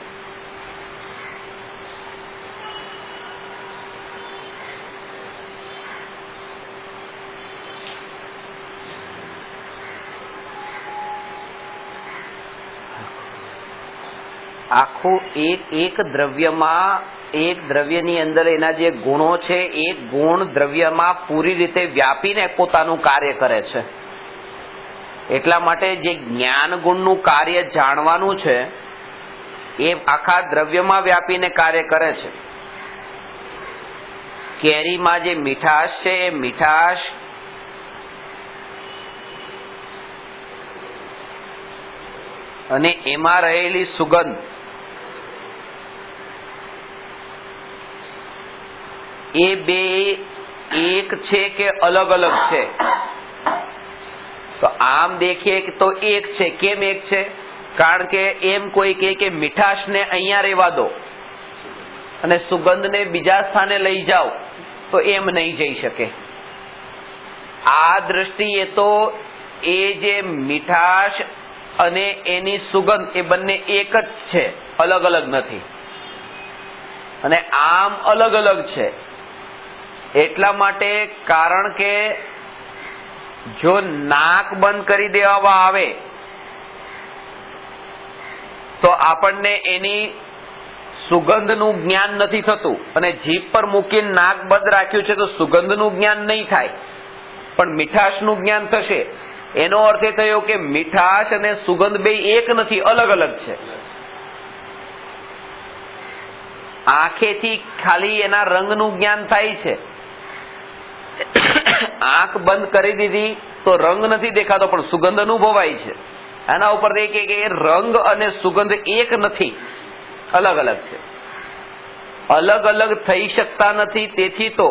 આખું એક દ્રવ્યમાં, એક દ્રવ્યની અંદર એના જે ગુણો છે, એક ગુણ દ્રવ્યમાં પૂરી રીતે વ્યાપીને પોતાનું કાર્ય કરે છે. એટલા માટે જે જ્ઞાન ગુણનું કાર્ય જાણવાનું છે એ આખા દ્રવ્યમાં વ્યાપીને કાર્ય કરે છે. કેરીમાં જે મીઠાશ છે એ મીઠાશ અને એમાં રહેલી સુગંધ એ બે એક છે કે અલગ અલગ છે? તો આમ દેખીએ તો એક છે. કેમ એક છે? કારણ કે એમ કોઈ કહે કે મીઠાશને અહીંયા રહેવા દો અને સુગંધને બીજા સ્થાને લઈ જાઓ, તો એમ નહીં જઈ શકે. આ દ્રષ્ટિએ તો એ જે મીઠાશ અને એની સુગંધ એ બંને એક જ છે, અલગ અલગ નથી. અને આમ અલગ અલગ છે એટલા માટે, કારણ કે જો નાક બંધ કરી દેવામાં આવે તો આપણને એની સુગંધનું જ્ઞાન નથી થતું, અને જીભ પર મૂકીને નાક બંધ રાખ્યું છે તો સુગંધનું જ્ઞાન નહીં થાય, પણ મીઠાશનું જ્ઞાન થશે. એનો અર્થ એ થયો કે મીઠાશ અને સુગંધ બે એક નથી, અલગ અલગ છે. આંખેથી ખાલી એના રંગનું જ્ઞાન થાય છે. આંખ બંધ કરી દીધી તો રંગ નથી દેખાતો, પણ સુગંધ અનુભવાય છે. આના ઉપર કે રંગ અને સુગંધ એક નથી, અલગ અલગ છે. અલગ અલગ થઈ શકતા નથી, તેથી તો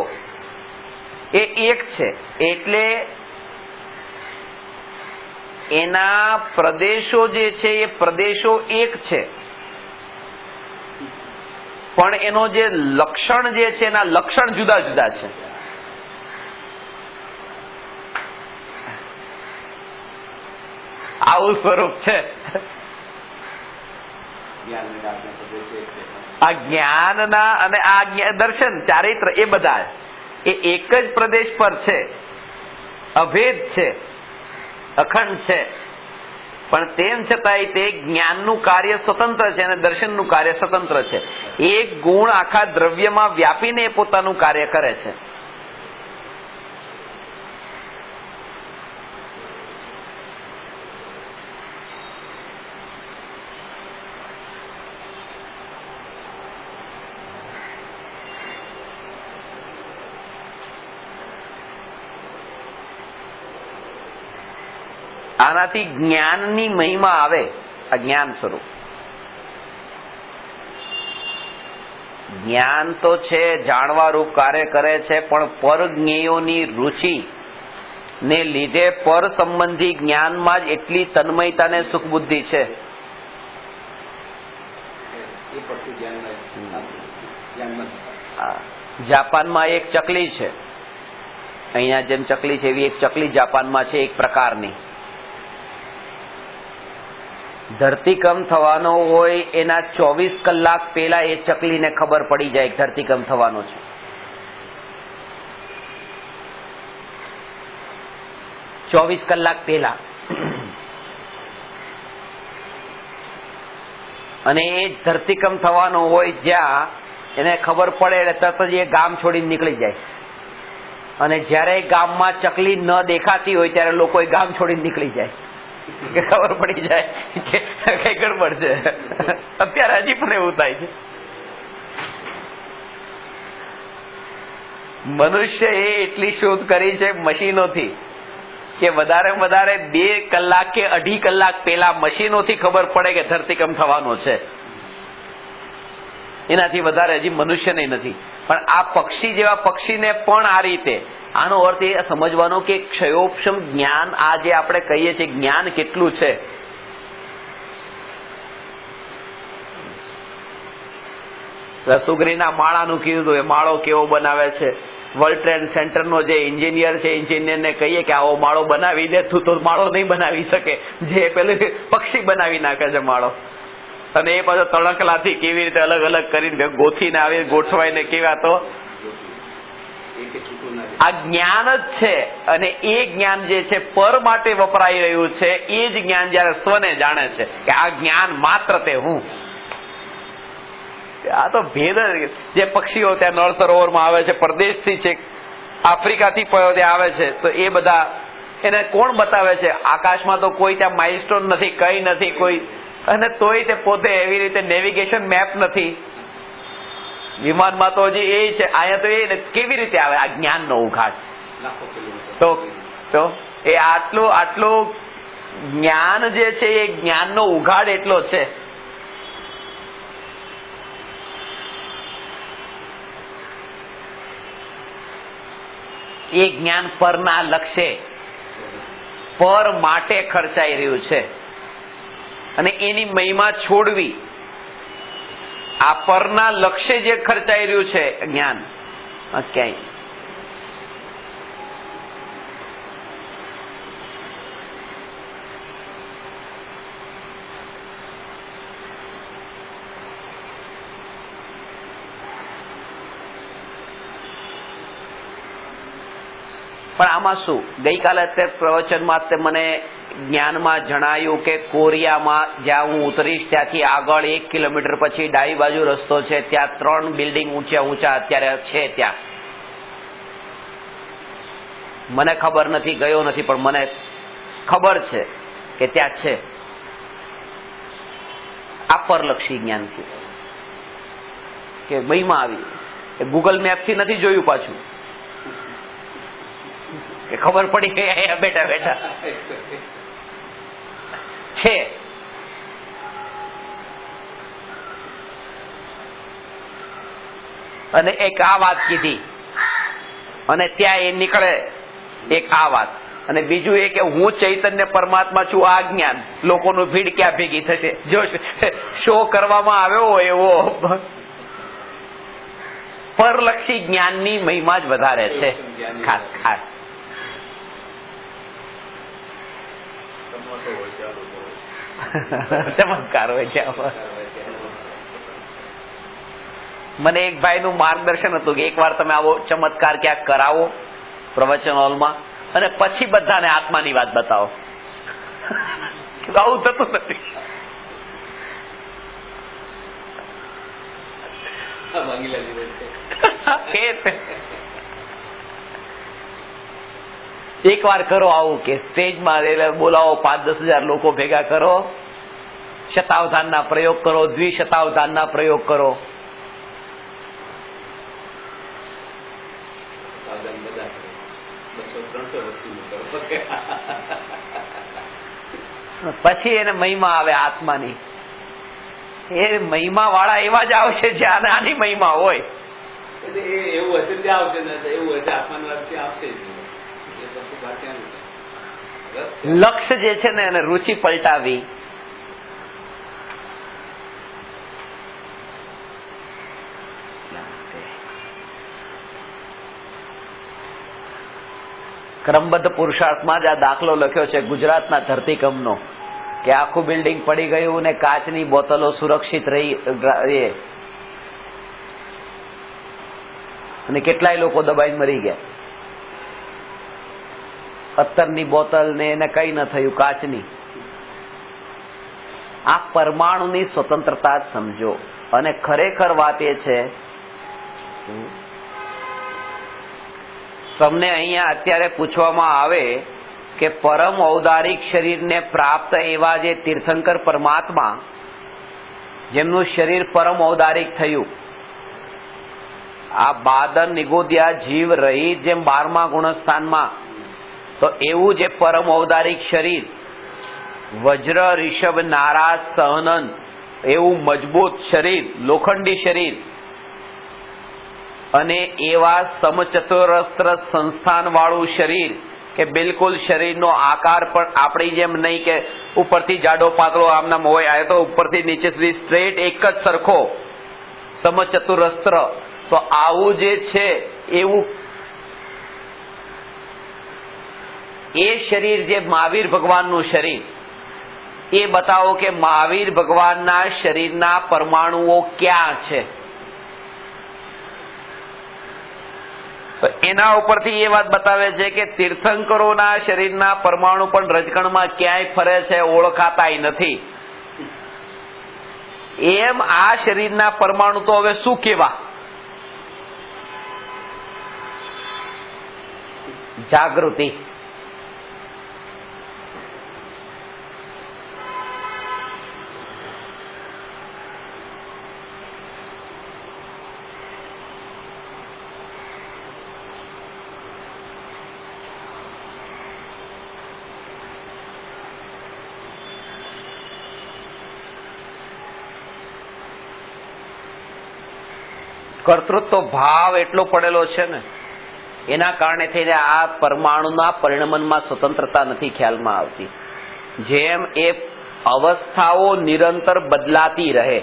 એ એક છે. એટલે એના પ્રદેશો જે છે એ પ્રદેશો એક છે, પણ એનો જે લક્ષણ જે છે એના લક્ષણ જુદા જુદા છે. આવું સ્વરૂપ છે. આ જ્ઞાનના અને આ દર્શન, ચારિત્ર એ બધા એ એક જ પ્રદેશ પર છે, અભેદ છે, અખંડ છે. પણ તેમ છતાંય તે જ્ઞાનનું કાર્ય સ્વતંત્ર છે અને દર્શનનું કાર્ય સ્વતંત્ર છે. એક ગુણ આખા દ્રવ્યમાં વ્યાપીને પોતાનું કાર્ય કરે છે. આનાથી જ્ઞાનની મહિમા આવે. આ જ્ઞાન સ્વરૂપ જ્ઞાન તો છે, જાણવા રૂપ કાર્ય કરે છે, પણ પર જ્ઞેયોની રુચિ ને લીધે પર સંબંધી જ્ઞાનમાં જ એટલી તન્મયતા ને સુખ બુદ્ધિ છે. જાપાનમાં એક ચકલી છે, અહીંયા જેમ ચકલી છે એવી એક ચકલી જાપાનમાં છે, એક પ્રકારની. ધરતીકંપ થવાનો હોય એના 24 કલાક પહેલા એ ચકલીને ખબર પડી જાય ધરતીકંપ થવાનો છે. 24 કલાક પહેલા. અને એ ધરતીકંપ થવાનો હોય જ્યાં એને ખબર પડે એટલે તરત જ એ ગામ છોડીને નીકળી જાય. અને જયારે ગામમાં ચકલી ન દેખાતી હોય ત્યારે લોકો એ ગામ છોડીને નીકળી જાય કે ખબર પડી જાય કે કઈ ગડબડ છે. અત્યારે હજી પણ એવું થાય છે. મનુષ્ય એ એટલી શોધ કરી છે મશીનોથી કે વધારે 2 કલાક કે 2.5 કલાક પહેલા મશીનોથી ખબર પડે કે ધરતીકંપ થવાનો છે. એનાથી વધારે હજી મનુષ્યને નથી. પણ આ પક્ષી જેવા પક્ષીને પણ આ રીતે, આનો અર્થ એ સમજવાનો કે ક્ષયોક્ષમ જ્ઞાન, આ જે આપણે કહીએ છીએ જ્ઞાન કેટલું છે. રસુગરીના માળાનું કીધું હતું, એ માળો કેવો બનાવે છે. વર્લ્ડ ટ્રેડ સેન્ટરનો જે એન્જિનિયર છે, એન્જિનિયરને કહીએ કે આવો માળો બનાવી દે, તું તો માળો નહીં બનાવી શકે, જે પેલું પક્ષી બનાવી નાખે છે માળો. અને એ પાછો તણકલાથી કેવી રીતે અલગ અલગ કરીને ગોથીને આવી ગોઠવાઈને કેવા, તો આ જ્ઞાન જ છે. અને એ જ્ઞાન જે છે પર માટે વપરાઈ રહ્યું છે. એ જ જ્ઞાન જયારે સ્વને જાણે છે કે આ જ્ઞાન માત્ર તે હું. આ તો ભેદ. જે પક્ષીઓ ત્યાં નળ સરોવરમાં આવે છે, પરદેશથી છે, આફ્રિકાથી ત્યાં આવે છે, તો એ બધા એને કોણ બતાવે છે? આકાશમાં તો કોઈ ત્યાં માઇલસ્ટોન નથી, કઈ નથી કોઈ, અને તોય તે પોતે એવી રીતે નેવિગેશન મેપ નથી. વિમાનમાં તો હજી એ છે, અહીંયા તો એ કેવી રીતે આવે આ જ્ઞાનનો ઉઘાડ? તો એ આટલું જ્ઞાન જે છે એ જ્ઞાનનો ઉઘાડ એટલો છે. એ જ્ઞાન પરના લક્ષ્ય, પર માટે ખર્ચાઈ રહ્યું છે. અને એની મહિમા છોડવી, આ પરના લક્ષ્ય જે ખર્ચાઈ રહ્યું છે જ્ઞાન, ક્યાંય પણ આમાં શું, ગઈકાલે અત્યારે પ્રવચનમાં તે મને જ્ઞાનમાં જણાયું કે કોરિયામાં જ્યાં હું ઉતરીશ ત્યાંથી આગળ 1 કિલોમીટર પછી ડાબી બાજુ રસ્તો છે, ત્યાં 3 બિલ્ડિંગ ઊંચા અત્યારે છે. ત્યાં મને ખબર નથી, ગયો નથી, પણ મને ખબર છે કે ત્યાં છે. આ પરલક્ષી જ્ઞાનથી કે મહિમા આવી, ગૂગલ મેપથી નથી જોયું પાછું, કે ખબર પડી ગઈ અહીંયા બેઠા બેઠા છે. અને એક આ વાત કીધી, અને ત્યાં એ નીકળે એક આ વાત, અને બીજું એ કે હું ચૈતન્ય પરમાત્મા છું. આ જ્ઞાન લોકોનું ભીડ ક્યાં ભેગી થશે? જો શો કરવામાં આવ્યો હોય એવો પરલક્ષી જ્ઞાનની મહિમા જ વધારે છે. ખાસ ખાસ ચમત્કાર હોય છે. મને એક ભાઈનું માર્ગદર્શન હતું કે એકવાર તમે આવો ચમત્કાર ક્યાંક કરાવો પ્રવચન હોલમાં, અને પછી બધાને આત્માની વાત બતાવો. આવું થતું નથી. એક વાર કરો આવું, કે સ્ટેજમાં બોલાવો, 5-10 હજાર લોકો ભેગા કરો, શતાવધાનના પ્રયોગ કરો, દ્વિશતાવધાનના પ્રયોગ કરો. પછી એને મહિમા આવે આત્માની. એ મહિમા વાળા એવા જ આવશે જ્યાં આની મહિમા હોય. એવું હશે ત્યાં આવશે, એવું હશે આત્માની વાત આવશે. લક્ષ્ય જે છે ને એને રુચિ પલટાવી. ક્રમબદ્ધ પુરુષાર્થમાં જ આ દાખલો લખ્યો છે ગુજરાતના ધરતીકંપનો, કે આખું બિલ્ડિંગ પડી ગયું ને કાચની બોટલો સુરક્ષિત રહી, અને કેટલાય લોકો દબાઈને મરી ગયા. અત્તરની બોટલ ને એને કઈ ન થયું, કાચની. આ પરમાણુની સ્વતંત્રતા જ સમજો. અને ખરેખર વાત એ છે, તમને અહીંયા અત્યારે પૂછવામાં આવે કે પરમ ઔદારિક શરીરને પ્રાપ્ત એવા જે તીર્થંકર પરમાત્મા, જેમનું શરીર પરમ ઔદારિક થયું, આ બાદન નિગોદિયા જીવ રહિત જેમ 12મા ગુણસ્થાનમાં, તો એવું જે પરમ ઔદારિક શરીર, વજ્ર ઋષભ નારાજ સહનન, એવું મજબૂત શરીર, લોખંડી શરીર, અને એવા સમચતુરસ્ત્ર સંસ્થાન વાળું શરીર કે બિલકુલ શરીરનો આકાર પણ આપણી જેમ નહીં કે ઉપરથી જાડો પાતળો આમનામ હોય, આ તો ઉપરથી નીચે સુધી સ્ટ્રેટ એક જ સરખો સમચતુરસ્ત્ર. તો આવું જે છે એવું એ શરીર જે મહાવીર ભગવાનનું શરીર, એ બતાવો કે મહાવીર ભગવાનના શરીરના પરમાણુઓ ક્યાં છે. તો એના ઉપરથી એ વાત બતાવે છે કે તીર્થંકરોના શરીરના પરમાણુ પણ રજકણમાં ક્યાંય ફરે છે, ઓળખાતાય નથી. એમ આ શરીરના પરમાણુ તો હવે શું કેવા? જાગૃતિ. કર્તૃત્વ ભાવ એટલો પડેલો છે ને, એના કારણે થઈને આ પરમાણુના પરિણમનમાં સ્વતંત્રતા નથી ખ્યાલમાં આવતી. જેમ એ અવસ્થાઓ નિરંતર બદલાતી રહે,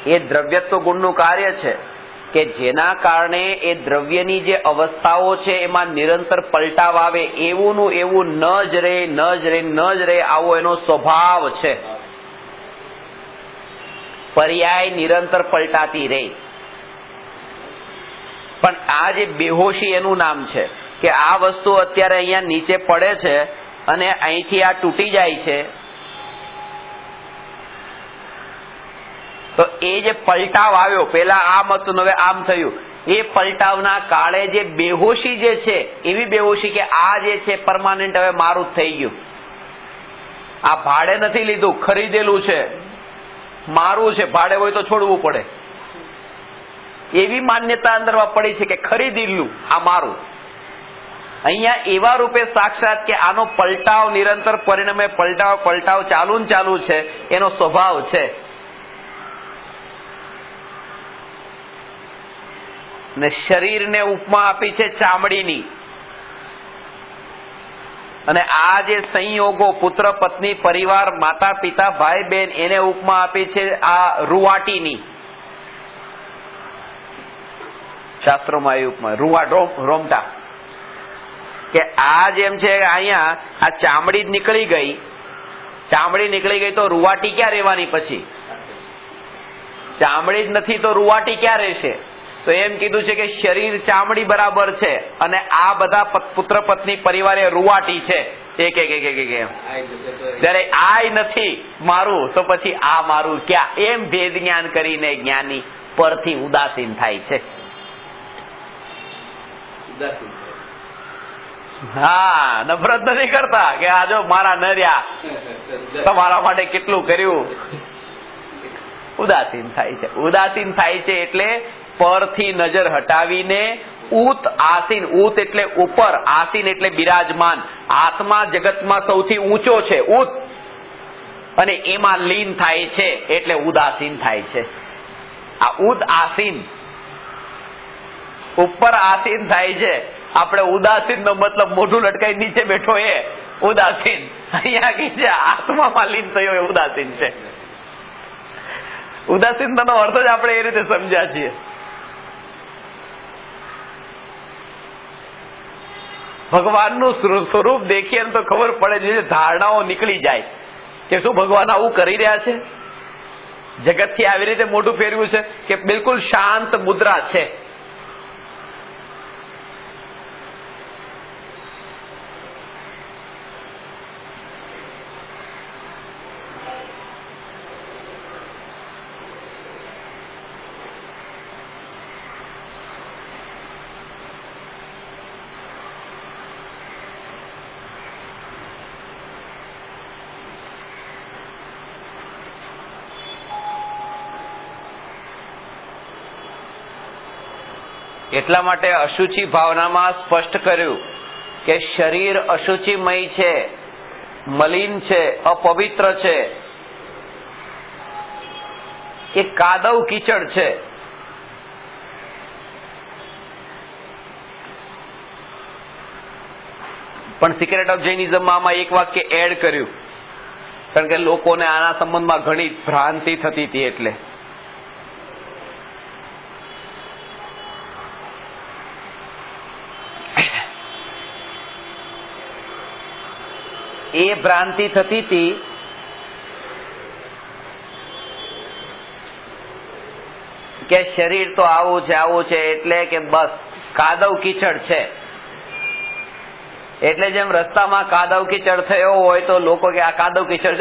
એ દ્રવ્યત્વ ગુણનું કાર્ય છે કે જેના કારણે એ દ્રવ્યની જે અવસ્થાઓ છે એમાં નિરંતર પલટાવ આવે, એવુંનું એવું ન જ રહે, ન જ રહે, ન જ રહે, આવો એનો સ્વભાવ છે. પર્યાય નિરંતર પલટાતી રહે. પણ આ જે બેહોશી એનું નામ છે કે આ વસ્તુ અત્યારે અહીંયા નીચે પડે છે અને અહીંથી આ તૂટી જાય છે, તો એ જે પલટાવ આવ્યો, પેલા આમ હતું હવે આમ થયું, એ પલટાવના કાળે જે બેહોશી જે છે, એવી બેહોશી કે આ જે છે પરમાનન્ટ હવે મારું જ થઈ ગયું, આ ભાડે નથી લીધું, ખરીદેલું છે, મારું છે, ભાડે હોય તો છોડવું પડે, એવી માન્યતા અંદરમાં પડી છે કે ખરીદેલું આ મારું. અહીંયા એવા રૂપે સાક્ષાત કે આનો પલટાવ નિરંતર પરિણમે, પલટાવ પલટાવ ચાલુ ને ચાલુ છે, એનો સ્વભાવ છે. ને શરીરને ઉપમા આપી છે ચામડીની, અને આ જે સંયોગો પુત્ર પત્ની પરિવાર માતા પિતા ભાઈ બહેન, એને ઉપમા આપી છે આ રૂવાટીની. શાસ્ત્રોમાં એ ઉપમા રોમટા, કે આ જેમ છે અહીંયા આ ચામડી જ નીકળી ગઈ, ચામડી નીકળી ગઈ તો રૂવાટી ક્યાં રહેવાની? પછી ચામડી જ નથી તો રૂવાટી ક્યાં રહેશે? તો એમ કીધું છે કે શરીર ચામડી બરાબર છે અને આ બધા પુત્ર પત્ની પરિવાર એ રૂવાટી છે. એક જયારે આ નથી મારું તો પછી આ મારું ક્યાં? એમ ભેદ જ્ઞાન કરીને જ્ઞાની પરથી ઉદાસીન થાય છે. હા, નફરત નથી કરતા કે આ જો મારા ન રહ્યા, તમારા માટે કેટલું કર્યું. ઉદાસીન થાય છે. ઉદાસીન થાય છે એટલે પરથી નજર હટાવીને ઉત આસીન, ઉત એટલે ઉપર, આસીન એટલે બિરાજમાન, આત્મા જગતમાં સૌથી ઊંચો છે ઉત, અને એમાં લીન થાય છે એટલે ઉદાસીન થાય છે. આ ઉદ આસીન, ઉપર આસીન થાય છે. આપણે ઉદાસીન નો મતલબ મોઢું લટકાઈ નીચે બેઠો એ ઉદાસીન, અહીંયા કે છે આત્મામાં લીન થયો એ ઉદાસીન છે. ઉદાસીનતાનો અર્થ જ આપણે એ રીતે સમજ્યા છીએ. ભગવાનનું સ્વરૂપ દેખીએ તો ખબર પડે છે, ધારણાઓ નીકળી જાય કે શું ભગવાન આવું કરી રહ્યા છે, જગતથી આવી રીતે મોઢું ફેરવ્યું છે કે બિલકુલ શાંત મુદ્રા છે. એટલા માટે અશુચિ ભાવનામાં સ્પષ્ટ કર્યું કે શરીર અશુચિમય છે, મલિન છે, અપવિત્ર છે, એ કાદવ કીચડ છે. પણ સિક્રેટ ઓફ જૈનિઝમમાં આમાં એક વાક્ય એડ કર્યું, કારણ કે લોકોને આના સંબંધમાં ઘણી ભ્રાંતિ થતી હતી. એટલે એ ભ્રાંતિ થતી હતી કે શરીર તો આવું છે એટલે કે બસ કાદવ કીચડ છે. એટલે જેમ રસ્તામાં કાદવ કીચડ થયો હોય તો લોકો કે આ કાદવ કીચડ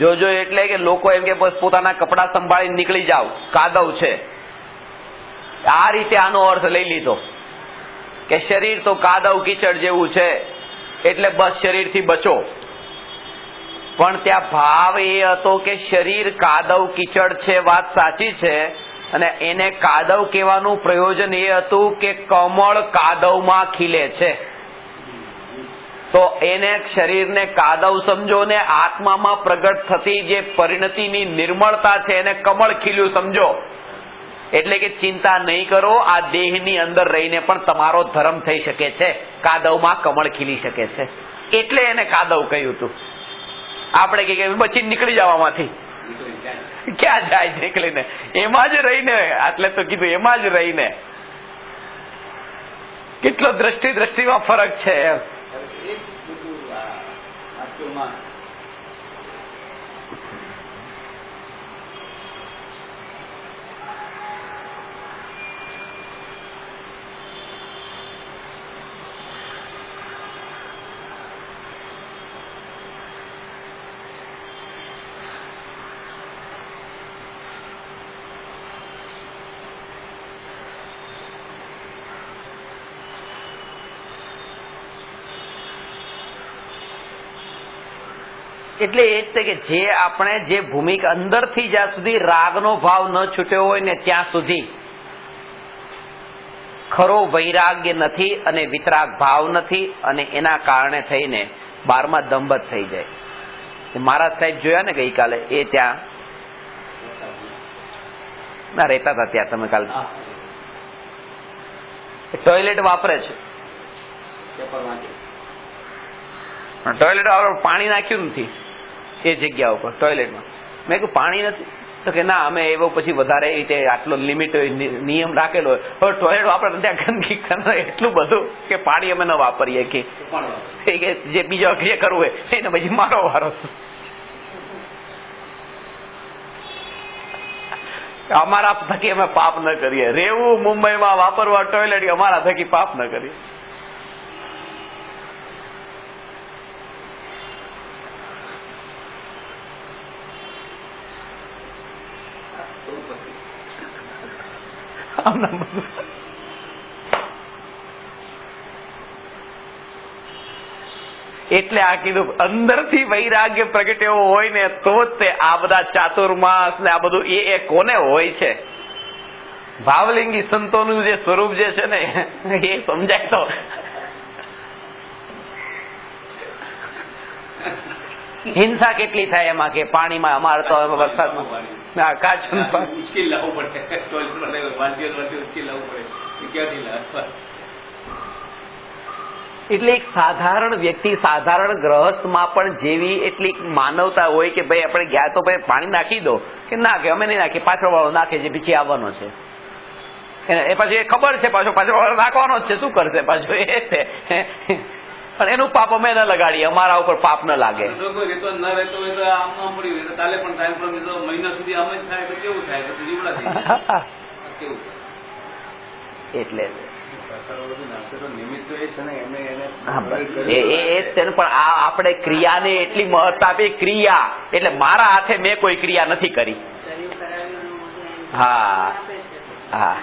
જોજો એટલે કે લોકો એમ કે બસ પોતાના કપડા સંભાળીને નીકળી જાવ, કાદવ છે. આ રીતે આનો અર્થ લઈ લીધો કે શરીર તો કાદવ કીચડ જેવું છે એટલે બસ શરીરથી બચો. પણ ત્યાં ભાવ એ હતો કે શરીર કાદવ કીચડ છે, વાત સાચી છે, અને એને કાદવ કહેવાનું પ્રયોજન એ હતું કે કમળ કાદવમાં ખીલે છે. તો એને શરીરને કાદવ સમજો ને આત્મામાં પ્રગટ થતી જે પરિણતિની નિર્મળતા છે એને કમળ ખીલ્યું સમજો. એટલે કે ચિંતા નહીં કરો, આ દેહની અંદર રહીને પણ તમારો ધર્મ થઈ શકે છે, કાદવમાં કમળ ખીલી શકે છે. એટલે એને કાદવ કહ્યું હતું. આપણે કે બચીને નીકળી જવામાંથી ક્યાં જાય નીકળીને, એમાં જ રહીને. એટલે તો કીધું એમાં જ રહીને કેટલો દ્રષ્ટિમાં ફરક છે એમ. એટલે એ જ છે કે જે આપણે જે ભૂમિકા અંદરથી જ્યાં સુધી રાગનો ભાવ ન છૂટ્યો હોય ને ત્યાં સુધી ખરો વૈરાગ્ય નથી અને વિતરાગ ભાવ નથી, અને એના કારણે થઈને 12મા દંભત થઈ જાય. મહારાજ સાહેબ જોયા ને ગઈકાલે, એ ત્યાં ના રહેતા હતા. ત્યાં તમે કાલે ટોયલેટ વાપરે છે, ટોયલેટ પાણી નાખ્યું નથી એ જગ્યા ઉપર ટોયલેટમાં. મેં કહ્યું પાણી નથી, તો કે ના અમે એવો પછી વધારે એ રીતે આટલો લિમિટ નિયમ રાખેલો હોય. હવે ટોયલેટ વાપરે ત્યાં ગંદકી કરે એટલું બધું કે પાણી અમે ન વાપરીએ કે જે બીજા જે કરવું હોય એને પછી મારો વારો. અમારા થકી અમે પાપ ન કરીએ. રેવું મુંબઈમાં વાપરવા ટોયલેટ અમારા થકી પાપ ન કરીએ. એટલે આ કીધું અંદરથી વૈરાગ્ય પ્રગટ્યો હોય ને તો જ તે આ બધા ચાતુર્માસ ને આ બધું એ કોને હોય છે. ભાવલિંગી સંતોનું જે સ્વરૂપ જે છે ને એ સમજાય તો હિંસા કેટલી થાય એમાં કે પાણીમાં અમારે તો વરસાદમાં ઉશ્કેલ લાવવું પડે, ઉશ્કેલ લાવવું પડે, ક્યાંથી લાવવા. એટલે એક સાધારણ વ્યક્તિ, સાધારણ ગ્રહસ્થમાં પણ જેવી એટલી માનવતા હોય કે ભાઈ આપણે ગયા તો ભાઈ પાણી નાખી દો, કે ના કે અમે નહીં નાખીએ, પાછળ વાળો નાખે જે પછી આવવાનો છે એ પાછું એ ખબર છે પાછળ વાળો નાખવાનો જ છે, શું કરશે પાછું એ છે. પણ એનું પાપ અમે ન લગાડીએ, અમારા ઉપર પાપ ન લાગે. એટલે પણ આપણે ક્રિયાને એટલી મહત્તા આપી, ક્રિયા એટલે મારા હાથે મેં કોઈ ક્રિયા નથી કરી. હા હા,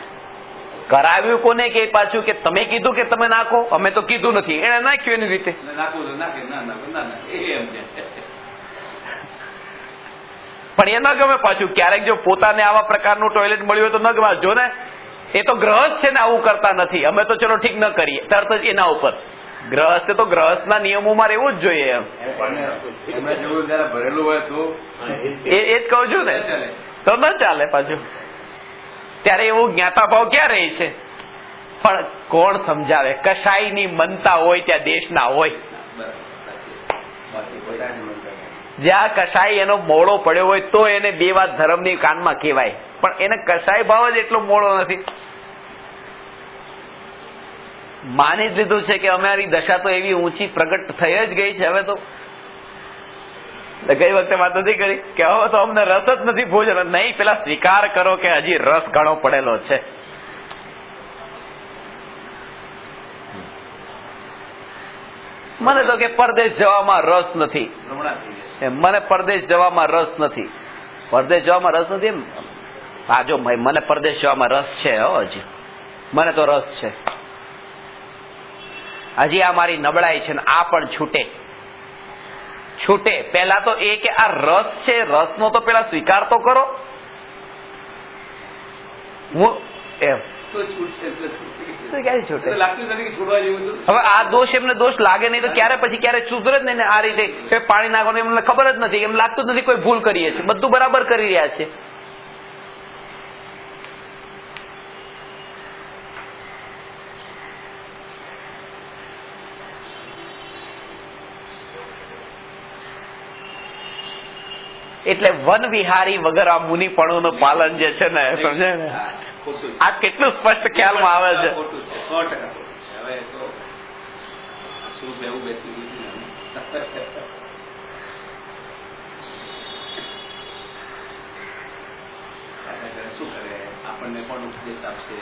કરાવ્યું કોને કે પાછું કે તમે કીધું કે તમે નાખો, અમે તો કીધું નથી, એને નાખ્યું એની રીતે. પણ એ ન ગમે પાછું. ક્યારેક જો પોતાને આવા પ્રકારનું ટોયલેટ મળ્યું હોય તો ન ગમે. જો ને એ તો ગ્રહસ્થ છે ને આવું કરતા નથી, અમે તો ચલો ઠીક ન કરીએ તરત જ એના ઉપર. ગ્રહસ્થ તો ગ્રહસ્થના નિયમોમાં રહેવું જ જોઈએ એમ. એમને જેવું જયારે ભરેલું હોય તો એ જ કહું છું ને, તો ન ચાલે પાછું. ત્યારે એવું જ્ઞાતા ભાવ ક્યાં રહે છે? પણ કોણ સમજાવે? કસાઈની મનતા હોય ત્યાં દેશ ના હોય. જ્યાં કસાઈ એનો મોડો પડ્યો હોય તો એને બે વાત ધર્મની કાનમાં કહેવાય, પણ એને કસાઈ ભાવ જ એટલો મોડો નથી. માની જ લીધું છે કે અમારી દશા તો એવી ઊંચી પ્રગટ થઈ જ ગઈ છે. હવે તો ગઈ વખતે વાત નથી કરી કે હવે તો અમને રસ જ નથી ભોજન. નહીં, પેલા સ્વીકાર કરો કે હજી રસ ઘણો પડેલો છે. મને તો કે પરદેશ જવામાં રસ નથી, મને પરદેશ જવામાં રસ નથી, પરદેશ જવામાં રસ નથી. એમ હા, જો મને પરદેશ જવામાં રસ છે, હજી મને તો રસ છે. હજી આ મારી નબળાઈ છે ને આ પણ છૂટે. પેલા તો એ કે આ રસ છે, રસનો તો પેલા સ્વીકાર તો કરો. હું એમ હવે આ દોષ એમને દોષ લાગે નહીં તો ક્યારે સુધરે જ નહીં. આ રીતે પાણી નાખવાનું એમને ખબર જ નથી, એમ લાગતું જ નથી કોઈ ભૂલ કરીએ છીએ, બધું બરાબર કરી રહ્યા છે. એટલે વન વિહારી વગર આ મુનિપણું નું પાલન જે છે ને, સમજે ને, આ કેટલું સ્પષ્ટ ખ્યાલમાં આવે છે. આપણને પણ ઉપદેશ આપશે.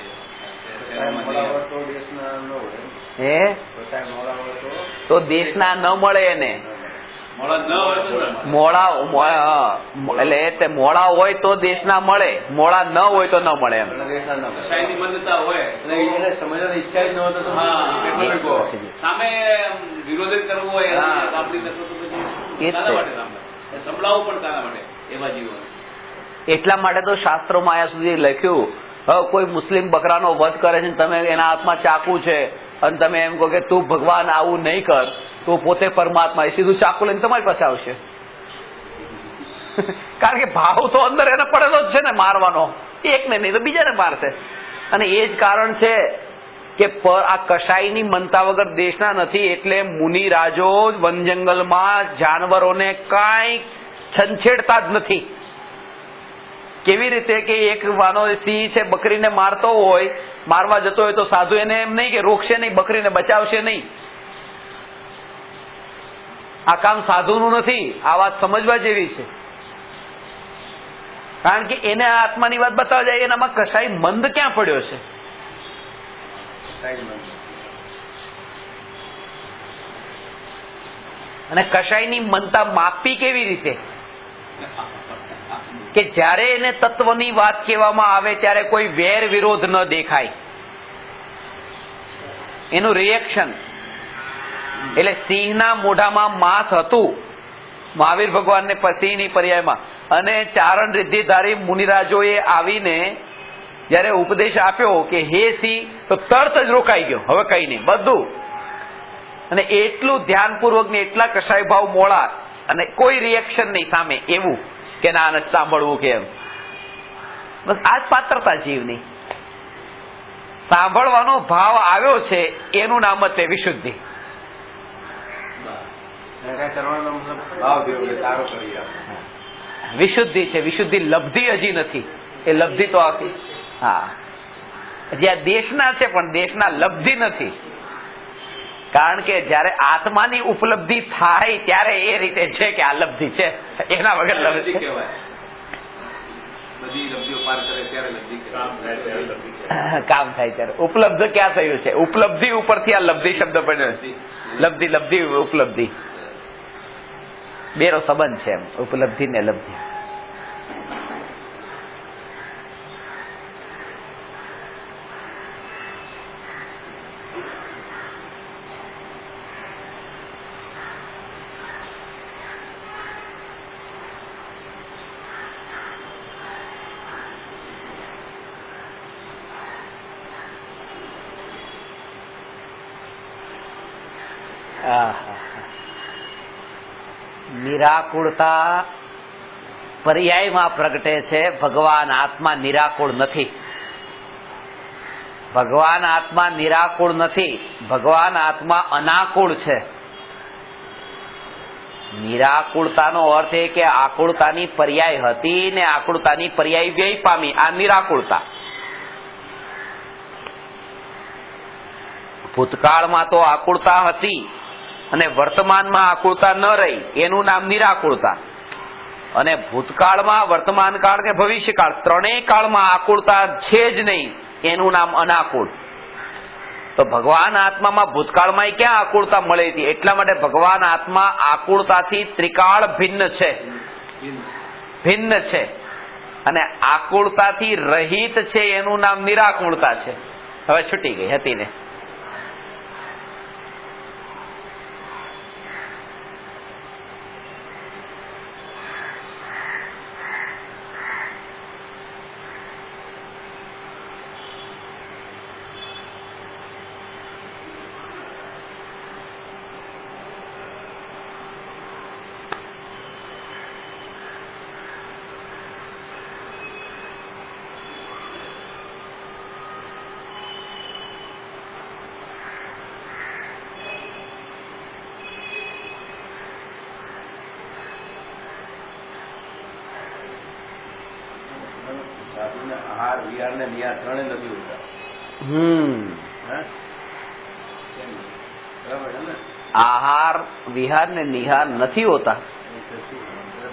તો દેશના ન મળે એને એટલે મોડા હોય તો દેશના મળે, મોડા ન હોય તો ન મળે એમ. સામે વિરોધ કરવો હોય સંભળાવવું પણ તારા માટે એવા જીવન. એટલા માટે તો શાસ્ત્રોમાં આયા સુધી લખ્યું, હવે કોઈ મુસ્લિમ બકરાનો વધ કરે છે, તમે એના હાથમાં ચાકુ છે અને તમે એમ કહો કે તું ભગવાન આવું નહીં કર, તો પોતે પરમાત્મા એ સીધું ચાકુ લઈને તમારી પાસે આવશે. કારણ કે ભાવ તો અંદર એને પડેલો જ છે ને મારવાનો, એકને નહીં તો બીજાને મારશે. અને એ જ કારણ છે કે આ કસાઈની મનતા વગર દેશના નથી. એટલે મુનિરાજો વન જંગલમાં જાનવરોને કાંઈ છંછેડતા જ નથી. કેવી રીતે કે એક વાનો સિંહ છે બકરીને મારતો હોય, મારવા જતો હોય તો સાધુ એને એમ નહીં કે રોકશે નહીં, બકરીને બચાવશે નહીં. આ કામ સાધુનું નથી. આ વાત સમજવા જેવી છે. કારણ કે એને આ આત્માની વાત બતાવવા જાય, એનામાં કસાઈ મંદ ક્યાં પડ્યો છે? અને કસાઈની મનતા માપી કેવી રીતે? કે જ્યારે એને તત્વની વાત કહેવામાં આવે ત્યારે કોઈ વેર વિરોધ ન દેખાય, એનું રિએક્શન. એટલે સિંહના મોઢામાં માંસ હતું મહાવીર ભગવાનને સિંહની પર્યાયમાં, અને ચારણ રિદ્ધિધારી મુનિરાજોએ આવીને જયારે ઉપદેશ આપ્યો કે હે સિંહ, તો તરત જ રોકાઈ ગયો, હવે કઈ નહીં, બધું. અને એટલું ધ્યાનપૂર્વક ને એટલા કસાય ભાવ મોળા, અને કોઈ રિએક્શન નહીં સામે, એવું કે ના નથી સાંભળવું કે એમ. બસ આ જ પાત્રતા જીવની. સાંભળવાનો ભાવ આવ્યો છે એનું નામ જ વિશુદ્ધિ. વિશુદ્ધિ છે. વિશુદ્ધિ લબ્ધિ હજી નથી. એ લબ્ધિ તો આખી હા હજી આ દેશના છે, પણ દેશના લબ્ધિ નથી. કારણ કે જયારે આત્માની ઉપલબ્ધિ થાય ત્યારે એ રીતે છે કે આ લબ્ધિ છે, એના વગર લબ્ધિ કામ થાય ત્યારે. ઉપલબ્ધ ક્યાં થયું છે? ઉપલબ્ધિ ઉપરથી આ લબ્ધિ શબ્દ બન્યો. લબ્ધિ લબ્ધિ ઉપલબ્ધિ બેનો સંબંધ છે એમ, ઉપલબ્ધિ ને લબ્ધિ. નિરાકુળતા પર્યાયમાં પ્રગટે છે. ભગવાન આત્મા નિરાકુળ નથી. ભગવાન આત્મા નિરાકુળ નથી. ભગવાન આત્મા અનાકુળ છે. નિરાકુળતાનો અર્થ એ કે આકુળતાની પર્યાય હતી ને આકુળતાની પર્યાય વ્યય પામી. આ નિરાકુળતા. ભૂતકાળમાં તો આકુળતા હતી અને વર્તમાનમાં આકુળતા ન રહી, એનું નામ નિરાકુળતા. અને ભૂતકાળમાં, વર્તમાન કાળ કે ભવિષ્યકાળ ત્રણેય કાળમાં આકુળતા છે જ નહીં, એનું નામ અનાકુળ. તો ભગવાન આત્મામાં ભૂતકાળમાં ક્યાં આકુળતા મળી હતી? એટલા માટે ભગવાન આત્મા આકુળતાથી ત્રિકાળ ભિન્ન છે, ભિન્ન છે. અને આકુળતાથી રહિત છે, એનું નામ નિરાકુળતા છે. હવે છૂટી ગઈ હતી ને. આહાર વિહાર ને નિહાર ત્રણે નથી હોતા. બરાબર છે ને? આહાર વિહાર ને નિહાર નથી હોતા.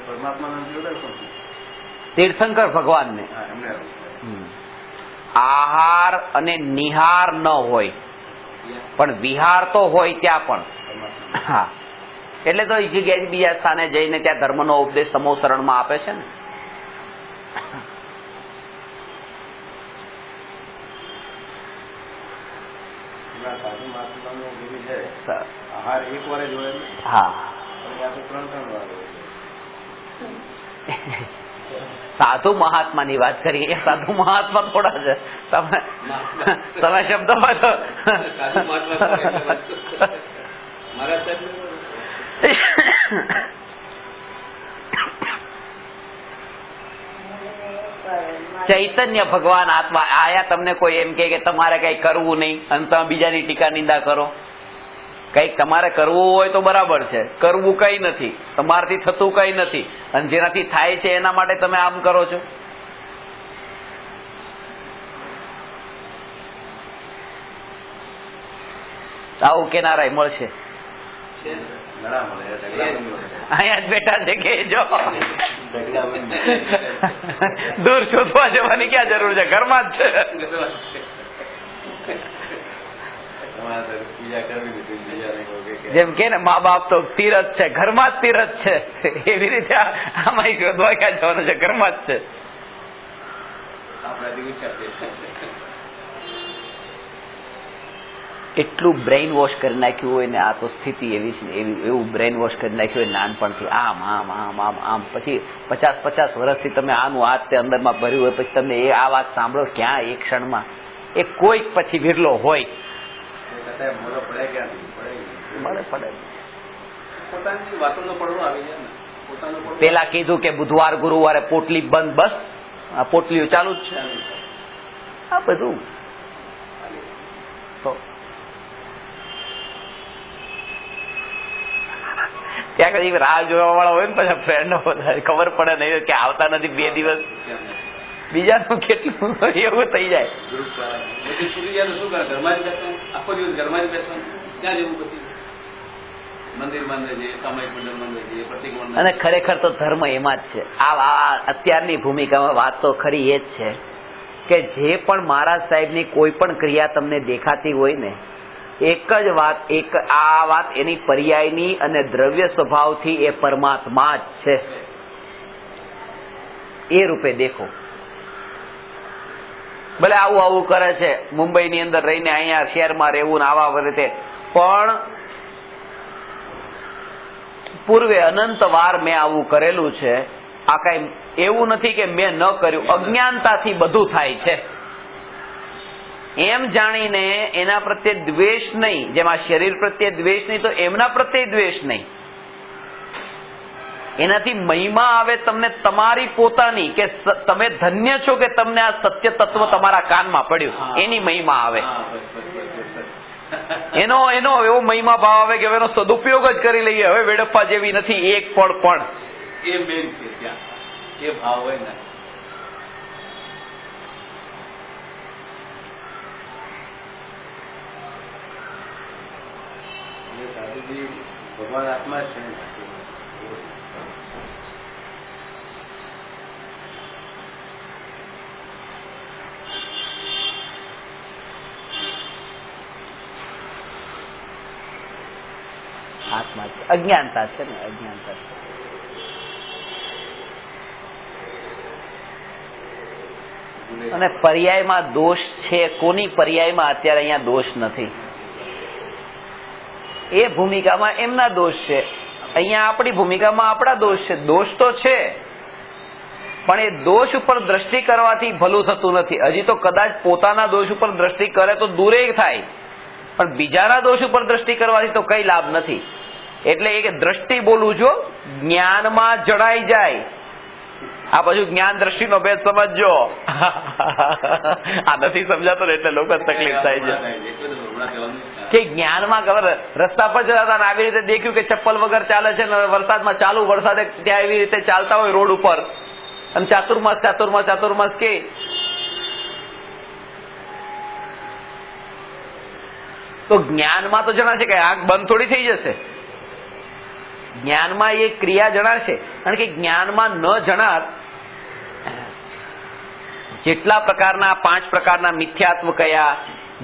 પરમાત્મા નથી હોતા. તીર્થંકર ભગવાન ને આહાર અને નિહાર ન હોય, પણ વિહાર તો હોય ત્યાં પણ. હા, એટલે તો એ જગ્યાએ બીજા સ્થાને જઈને ત્યાં ધર્મનો ઉપદેશ સમોસરણમાં આપે છે ને. સાધુ મહાત્માનો જેવી છે આહાર એક વાર જ હોય. હા, ત્રણ વાર હોય. સાધુ મહાત્મા ની વાત કરીએ. સાધુ મહાત્મા થોડા છે. તમે શબ્દ ચૈતન્ય ભગવાન આત્મા આયા. તમને કોઈ એમ કે તમારે કઈ કરવું નહીં અને તમે બીજાની ટીકા નિંદા કરો. કઈક તમારે કરવું હોય તો બરાબર છે, કરવું કઈ નથી, તમારાથી થતું કઈ નથી, અને જેનાથી થાય છે એના માટે તમે આમ કરો છો. આવું કેનારાય મળશે. અહીંયા જ બેઠા છે કે જો દૂર શોધવા જવાની ક્યાં જરૂર છે? ઘરમાં જ છે. જેમ કે ને મા બાપ તો તીરથ છે, ઘરમાં જ તીરથ છે, એવી રીતે આમાં શોધવા ક્યાં જવાનું છે? ઘરમાં જ છે. એટલું બ્રેઇન વોશ કરી નાખ્યું હોય ને. આ તો સ્થિતિ એવી છે, એવું બ્રેઇન વોશ કરી નાખ્યું હોય નાનપણથી. આમ આમ આમ આમ આમ પછી 50 વર્ષથી તમે આનું આ તે અંદરમાં ભર્યું હોય, પછી તમે એ આ વાત સાંભળો ક્યાં એક ક્ષણમાં એ કોઈક પછી વિરલો હોય. પેલા કીધું કે બુધવાર ગુરુવારે પોટલી બંધ, બસ આ પોટલીઓ ચાલુ જ છે. આ બધું તો ત્યાં કદી રાહ જોવા વાળા હોય ને, પછી ફ્રેન્ડો ખબર પડે નહીં કે આવતા નથી 2 દિવસ, બીજાનું કેટલું એવું થઈ જાય. અને ખરેખર તો ધર્મ એમાં જ છે. આ અત્યારની ભૂમિકામાં વાત તો ખરી એ જ છે કે જે પણ મહારાજ સાહેબની કોઈ પણ ક્રિયા તમને દેખાતી હોય ને, એક જ વાત, આ વાત એની પર્યાયની અને દ્રવ્ય સ્વભાવથી એ પરમાત્મા જ છે. એ રૂપે દેખો. ભલે આવું આવું કરે છે, મુંબઈની અંદર રહીને અહીંયા શહેરમાં રહેવું ને આવા રીતે, પણ પૂર્વે અનંત વાર મેં આવું કરેલું છે. આ કઈ એવું નથી કે મેં ન કર્યું, અજ્ઞાનતાથી બધું થાય છે. એમ જાણીને એના પ્રત્યે દ્વેષ નહીં, જેમ આ શરીર પ્રત્યે દ્વેષ નહીં તો એમના પ્રત્યે દ્વેષ નહીં. એનાથી મહિમા આવે તમને તમારી પોતાની, કે તમે ધન્ય છો કે તમને આ સત્ય તત્વ તમારા કાનમાં પડ્યું, એની મહિમા આવે. એનો એવો મહિમા ભાવ આવે કે એનો સદુપયોગ જ કરી લઈએ. હવે વેડફવા જેવી નથી એક પણ. એ મેન છે ત્યાં, એ ભાવ હોય ને. સાધુજી ભગવાન આત્મા જ છે ને. આત્મા છે, અજ્ઞાનતા છે ને, અજ્ઞાનતા છે. અને પર્યાયમાં દોષ છે, કોની પર્યાયમાં અત્યારે અહીંયા દોષ નથી. એ ભૂમિકામાં એમના દોષ છે, અહીંયા આપણી ભૂમિકામાં આપણા દોષ છે. દોષ તો છે, પણ એ દોષ ઉપર દ્રષ્ટિ કરવાથી ભલું થતું નથી. હજી તો કદાચ પોતાના દોષ ઉપર દ્રષ્ટિ કરે તો દૂરે થાય, પણ બીજાના દોષ ઉપર દ્રષ્ટિ કરવાથી તો કઈ લાભ નથી. એટલે એ કે દ્રષ્ટિ બોલું છો, જ્ઞાનમાં જણાઈ જાય. આ બધું જ્ઞાન દ્રષ્ટિનો ભેદ સમજજો. આ નથી સમજાતો ને એટલે લોકો તકલીફ થાય છે કે જ્ઞાનમાં ખબર રસ્તા પર જતા હતા આવી રીતે દેખ્યું કે ચપ્પલ વગર ચાલે છે ને વરસાદમાં ચાલુ વરસાદે ત્યાં એવી રીતે ચાલતા હોય રોડ ઉપર, અને ચાતુર્માસ કે તો જ્ઞાનમાં તો જણાશે કે આંખ બંધ થોડી થઈ જશે. જ્ઞાનમાં એ ક્રિયા જણાશે. કારણ કે જ્ઞાનમાં ન જણાત જેટલા પ્રકારના 5 પ્રકારના મિથ્યાત્વ કયા,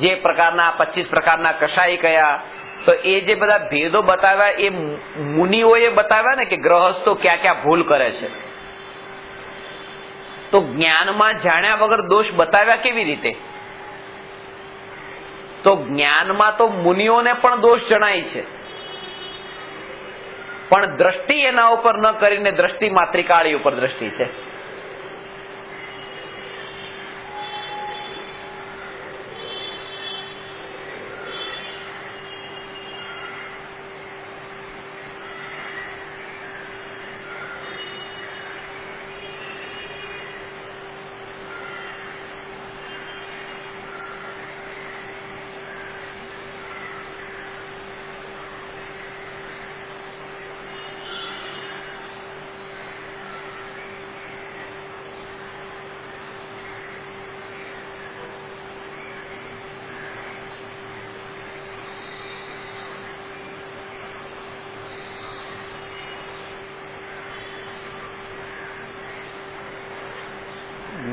જે પ્રકારના 25 પ્રકારના કશાય કયા, તો એ જે બધા ભેદો બતાવ્યા એ મુનિઓએ બતાવ્યા ને, કે ગ્રહસ્થો ક્યાં ક્યાં ભૂલ કરે છે. તો જ્ઞાનમાં જાણ્યા વગર દોષ બતાવ્યા કેવી રીતે? તો જ્ઞાનમાં તો મુનિઓને પણ દોષ જણાય છે, પણ દ્રષ્ટિ એના ઉપર ન કરીને દ્રષ્ટિ માત્રિકાળી ઉપર દ્રષ્ટિ છે.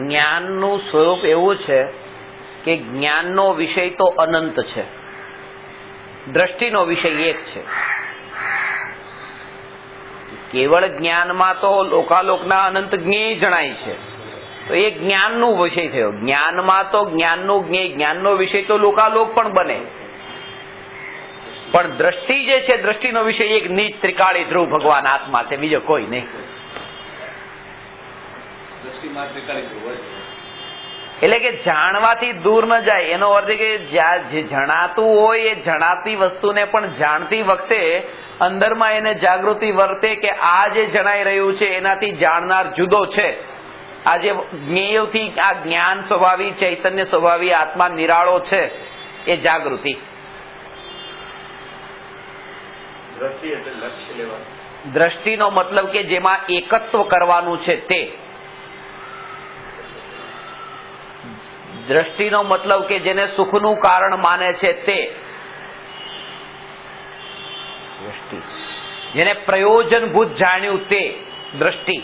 જ્ઞાનનું સ્વરૂપ એવું છે કે જ્ઞાનનો વિષય તો અનંત છે, દ્રષ્ટિનો વિષય એક છે. કેવળ જ્ઞાનમાં તો લોકાલોકના અનંત જ્ઞેય જણાય છે, તો એ જ્ઞાનનો વિષય થયો. જ્ઞાનમાં તો જ્ઞાનનું જ્ઞેય, જ્ઞાનનો વિષય તો લોકાલોક પણ બને, પણ દ્રષ્ટિ જે છે, દ્રષ્ટિનો વિષય એક નીચ ત્રિકાળી ધ્રુવ ભગવાન આત્મા છે, બીજો કોઈ નહીં. એટલે કે જાણવાથી દૂર ન જાય, એનો અર્થ કે જે જણાતું હોય એ જણાતી વસ્તુને પણ જાણતી વખતે અંદરમાં એને જાગૃતિ વર્તે કે આ જે જણાઈ રહ્યું છે એનાથી જાણનાર જુદો છે. આ જે જ્ઞેયથી આ જ્ઞાન સ્વભાવી, ચૈતન્ય સ્વભાવી આત્મા નિરાળો છે, એ જાગૃતિ. દ્રષ્ટિનો મતલબ કે જેમાં એકત્વ કરવાનું છે તે. દ્રષ્ટિનો મતલબ કે જેને સુખનું કારણ માને છે તે દ્રષ્ટિ. જેને પ્રયોજનભૂત જાણ્યું તે દ્રષ્ટિ.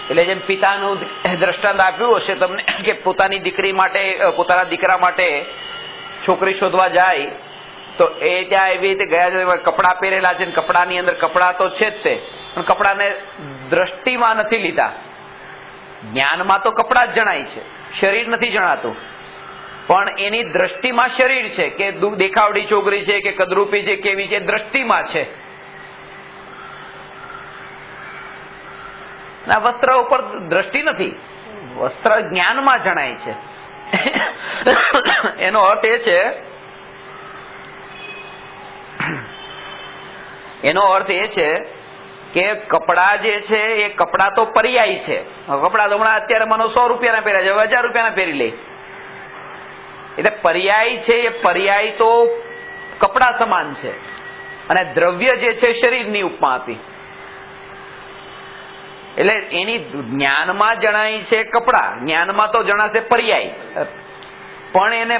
એટલે જેમ પિતાનું દ્રષ્ટાંત આપ્યું હશે તમને કે પોતાની દીકરી માટે, પોતાના દીકરા માટે છોકરી શોધવા જાય તો એ ત્યાં એવી રીતે ગયા, કપડા પહેરેલા છે, કપડાની અંદર કપડા તો છે જ તે, પણ કપડાને દ્રષ્ટિમાં નથી લીધા. જ્ઞાનમાં તો કપડા જ જણાય છે, શરીર નથી જણાતું, પણ એની દ્રષ્ટિમાં શરીર છે કે દેખાવડી છોકરી છે કે કદરૂપી છે, કેવી છે, દ્રષ્ટિમાં છે. ના, વસ્ત્ર ઉપર દ્રષ્ટિ નથી, વસ્ત્ર જ્ઞાનમાં જણાય છે, એનો અર્થ એ છે, કે કપડા જે છે એ કપડા તો પર્યાય છે. કપડા તો હમણાં અત્યારે મને 100 રૂપિયાના પહેર્યા છે, 1000 રૂપિયાના પહેરી લે. એટલે પર્યાય છે, એ પર્યાય તો કપડા સમાન છે. અને દ્રવ્ય જે છે શરીરની ઉપમા હતી. એટલે એની જ્ઞાનમાં જણાય છે કપડા, જ્ઞાનમાં તો જણાશે પર્યાય, પણ એને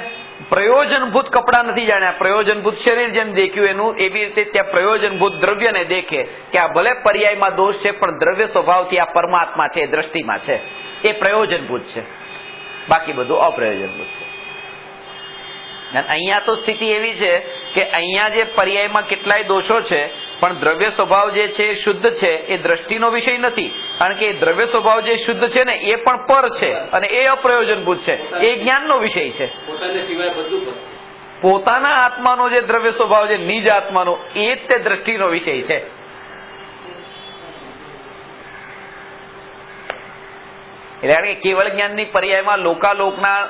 પ્રયોજનભૂત કપડા નથી જાણ્યા. પ્રયોજનભૂત શરીર જેમ દેખ્યું એનું, એવી રીતે ત્યાં પ્રયોજનભૂત દ્રવ્યને દેખે કે આ ભલે પર્યાયમાં દોષ છે, પણ દ્રવ્ય સ્વભાવથી આ પરમાત્મા છે, દ્રષ્ટિમાં છે, એ પ્રયોજનભૂત છે, બાકી બધું અપ્રયોજનભૂત છે. અને અહીંયા તો સ્થિતિ એવી છે કે અહીંયા જે પર્યાયમાં કેટલાય દોષો છે, પણ દ્રવ્ય સ્વભાવ જે છે એ શુદ્ધ છે, એ દ્રષ્ટિનો વિષય નથી. કારણ કે દ્રવ્ય સ્વભાવ જે શુદ્ધ છે ને, એ પણ પર છે અને એ અપ્રયોજનભૂત છે, એ જ્ઞાનનો વિષય છે. પોતાના આત્માનો જે દ્રવ્ય સ્વભાવ છે, નિજ આત્માનો, એ જ તે દ્રષ્ટિનો વિષય છે. એટલે કે કેવળ જ્ઞાનની પર્યાયમાં લોકાલોકના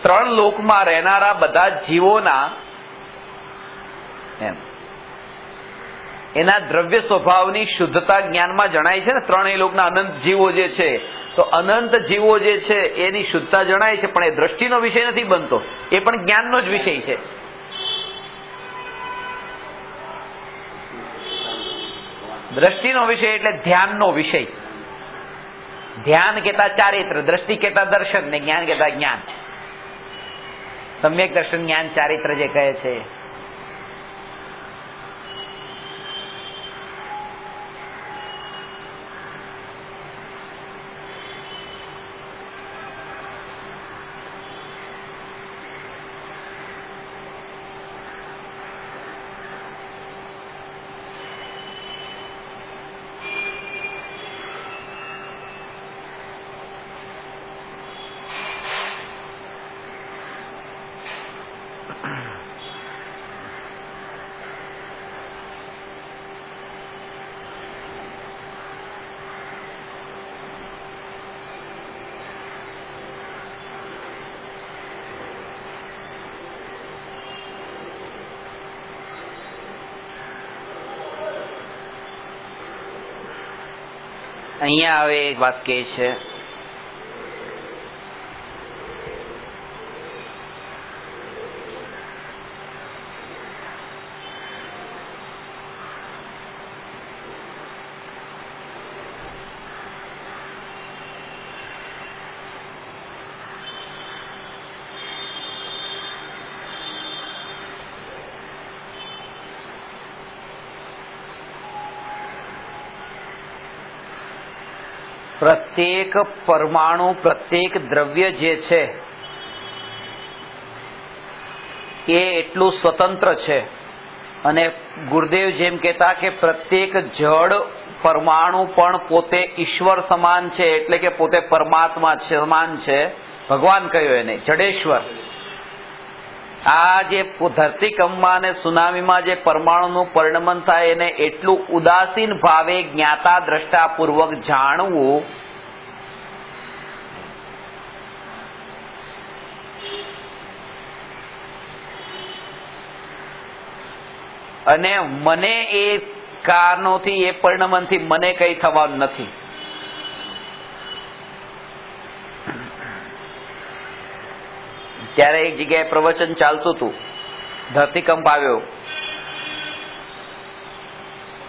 3 લોકમાં રહેનારા બધા જીવોના એના દ્રવ્ય સ્વભાવની શુદ્ધતા જ્ઞાનમાં જણાય છે ને. 3 લોકના અનંત જીવો જે છે, તો અનંત જીવો જે છે એની શુદ્ધતા જણાય છે, પણ એ દ્રષ્ટિનો વિષય નથી બનતો, એ પણ જ્ઞાનનો જ વિષય છે. દ્રષ્ટિનો વિષય એટલે ધ્યાનનો વિષય. ધ્યાન કહેતા ચારિત્ર, દ્રષ્ટિ કહેતા દર્શન, ને જ્ઞાન કહેતા જ્ઞાન. સમ્યક દર્શન, જ્ઞાન, ચારિત્ર જે કહે છે. અહીંયા હવે એક વાત કહે છે, પ્રત્યેક પરમાણુ, પ્રત્યેક દ્રવ્ય જે છે એ એટલું સ્વતંત્ર છે. અને ગુરુદેવ જેમ કહેતા કે પ્રત્યેક જડ પરમાણુ પણ પોતે ઈશ્વર સમાન છે, એટલે કે પોતે પરમાત્મા સમાન છે. ભગવાન કહ્યું એને જડેશ્વર. આ જે ધરતીકંપમાં અને સુનામીમાં જે પરમાણુનું પરિણમન થાય, એને એટલું ઉદાસીન ભાવે જ્ઞાતા દ્રષ્ટા પૂર્વક જાણવું અને મને એ કારણોથી, એ પરિણમનથી મને કઈ થવાનું નથી. ત્યારે એક જગ્યાએ પ્રવચન ચાલતું હતું, ધરતીકંપ આવ્યો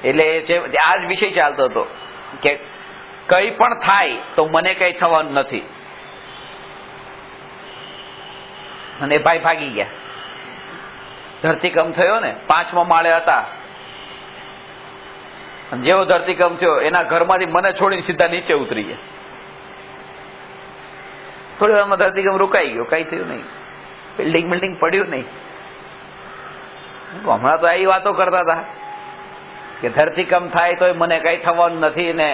એટલે આ જ વિષય ચાલતો હતો કે કઈ પણ થાય તો મને કઈ થવાનું નથી. અને ભાઈ ભાગી ગયા. ધરતીકંપ થયો ને, 5મા માળે હતા, જેવો ધરતીકંપ થયો એના ઘરમાંથી મને છોડીને સીધા નીચે ઉતરી ગયા. થોડી વારમાં ધરતીકંપ રોકાઈ ગયો, કઈ થયું નહીં, બિલ્ડિંગ પડ્યું નહીં. હમણાં તો એ વાતો કરતા હતા કે ધરતીકંપ થાય તો મને કઈ થવાનું નથી ને.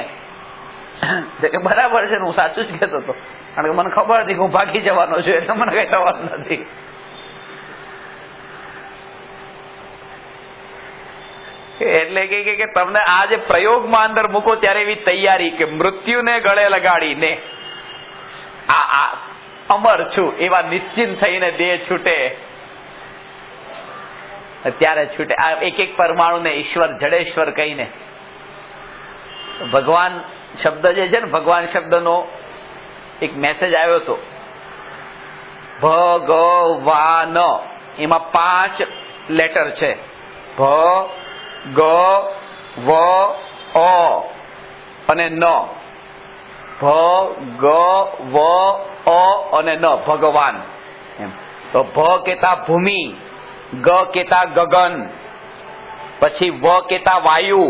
બરાબર છે, હું સાચું જ કહેતો હતો, કારણ કે મને ખબર હતી કે હું ભાગી જવાનો છું, એટલે મને કઈ થવાનું નથી. એટલે કે તમને આ જે પ્રયોગમાં અંદર મૂકો ત્યારે એવી તૈયારી કે મૃત્યુને ગળે લગાડીને આ અમર છું એવા નિશ્ચિંત થઈને દેહ છૂટે ત્યારે છૂટે. આ એક એક પરમાણુને ઈશ્વર જડેશ્વર કહીને ભગવાન શબ્દ જે છે ને, ભગવાન શબ્દનો એક મેસેજ આવ્યો હતો. ભગવાન એમાં 5 લેટર છે. ભ ગ વ અ અને ન. ભ ગ વ અ અને ન, ભગવાન એમ. તો ભ કેતા ભૂમિ, ગ કેતા ગગન, પછી વ કેતા વાયુ,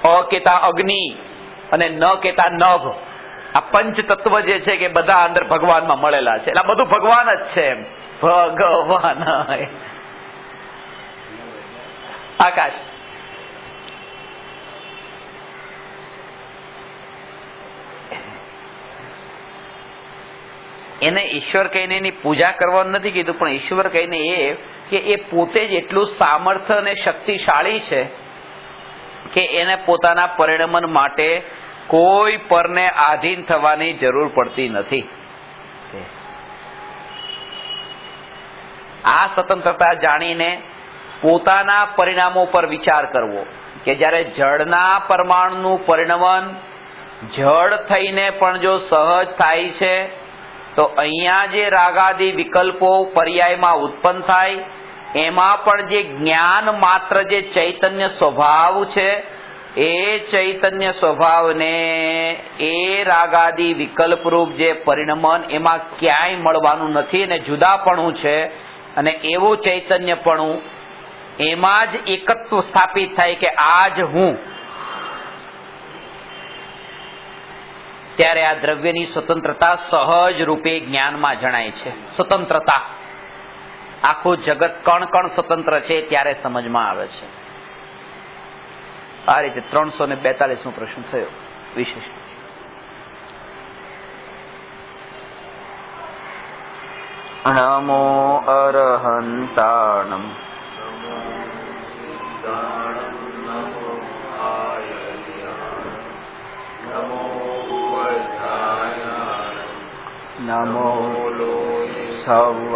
અ કેતા અગ્નિ અને ન કેતા નભ. આ પંચ તત્વ જે છે કે બધા અંદર ભગવાનમાં મળેલા છે. એટલે આ બધું ભગવાન જ છે એમ. ભગવાન આકાશ. એને ઈશ્વર કહીને એની પૂજા કરવાનું નથી કીધું, પણ ઈશ્વર કહીને એ કે એ પોતે જ એટલું સામર્થ્ય અને શક્તિશાળી છે કે એને પોતાના પરિણમન માટે કોઈ પરને આધીન થવાની જરૂર પડતી નથી. આ સ્વતંત્રતા જાણીને પોતાના પરિણામો પર વિચાર કરવો કે જ્યારે જળના પરમાણુનું પરિણમન જળ થઈને પણ જો સહજ થાય છે તો અહીંયા જે રાગાદી વિકલ્પો પર્યાયમાં ઉત્પન્ન થાય એમાં પણ જે જ્ઞાન માત્ર જે ચૈતન્ય સ્વભાવ છે એ ચૈતન્ય સ્વભાવને એ રાગાદી વિકલ્પરૂપ જે પરિણમન એમાં ક્યાંય મળવાનું નથી અને જુદાપણું છે. અને એવું ચૈતન્યપણું એમાં જ એકત્વ સ્થાપિત થાય કે આ જ હું. ત્યારે આ દ્રવ્યની સ્વતંત્રતા સહજ રૂપે જ્ઞાનમાં જણાય છે. સ્વતંત્રતા આખું જગત કણ કણ સ્વતંત્ર છે ત્યારે સમજમાં આવે છે. આ રીતે 342મો પ્રશ્ન થયો વિશેષ. નમો અરહંતાણમ નમો સવ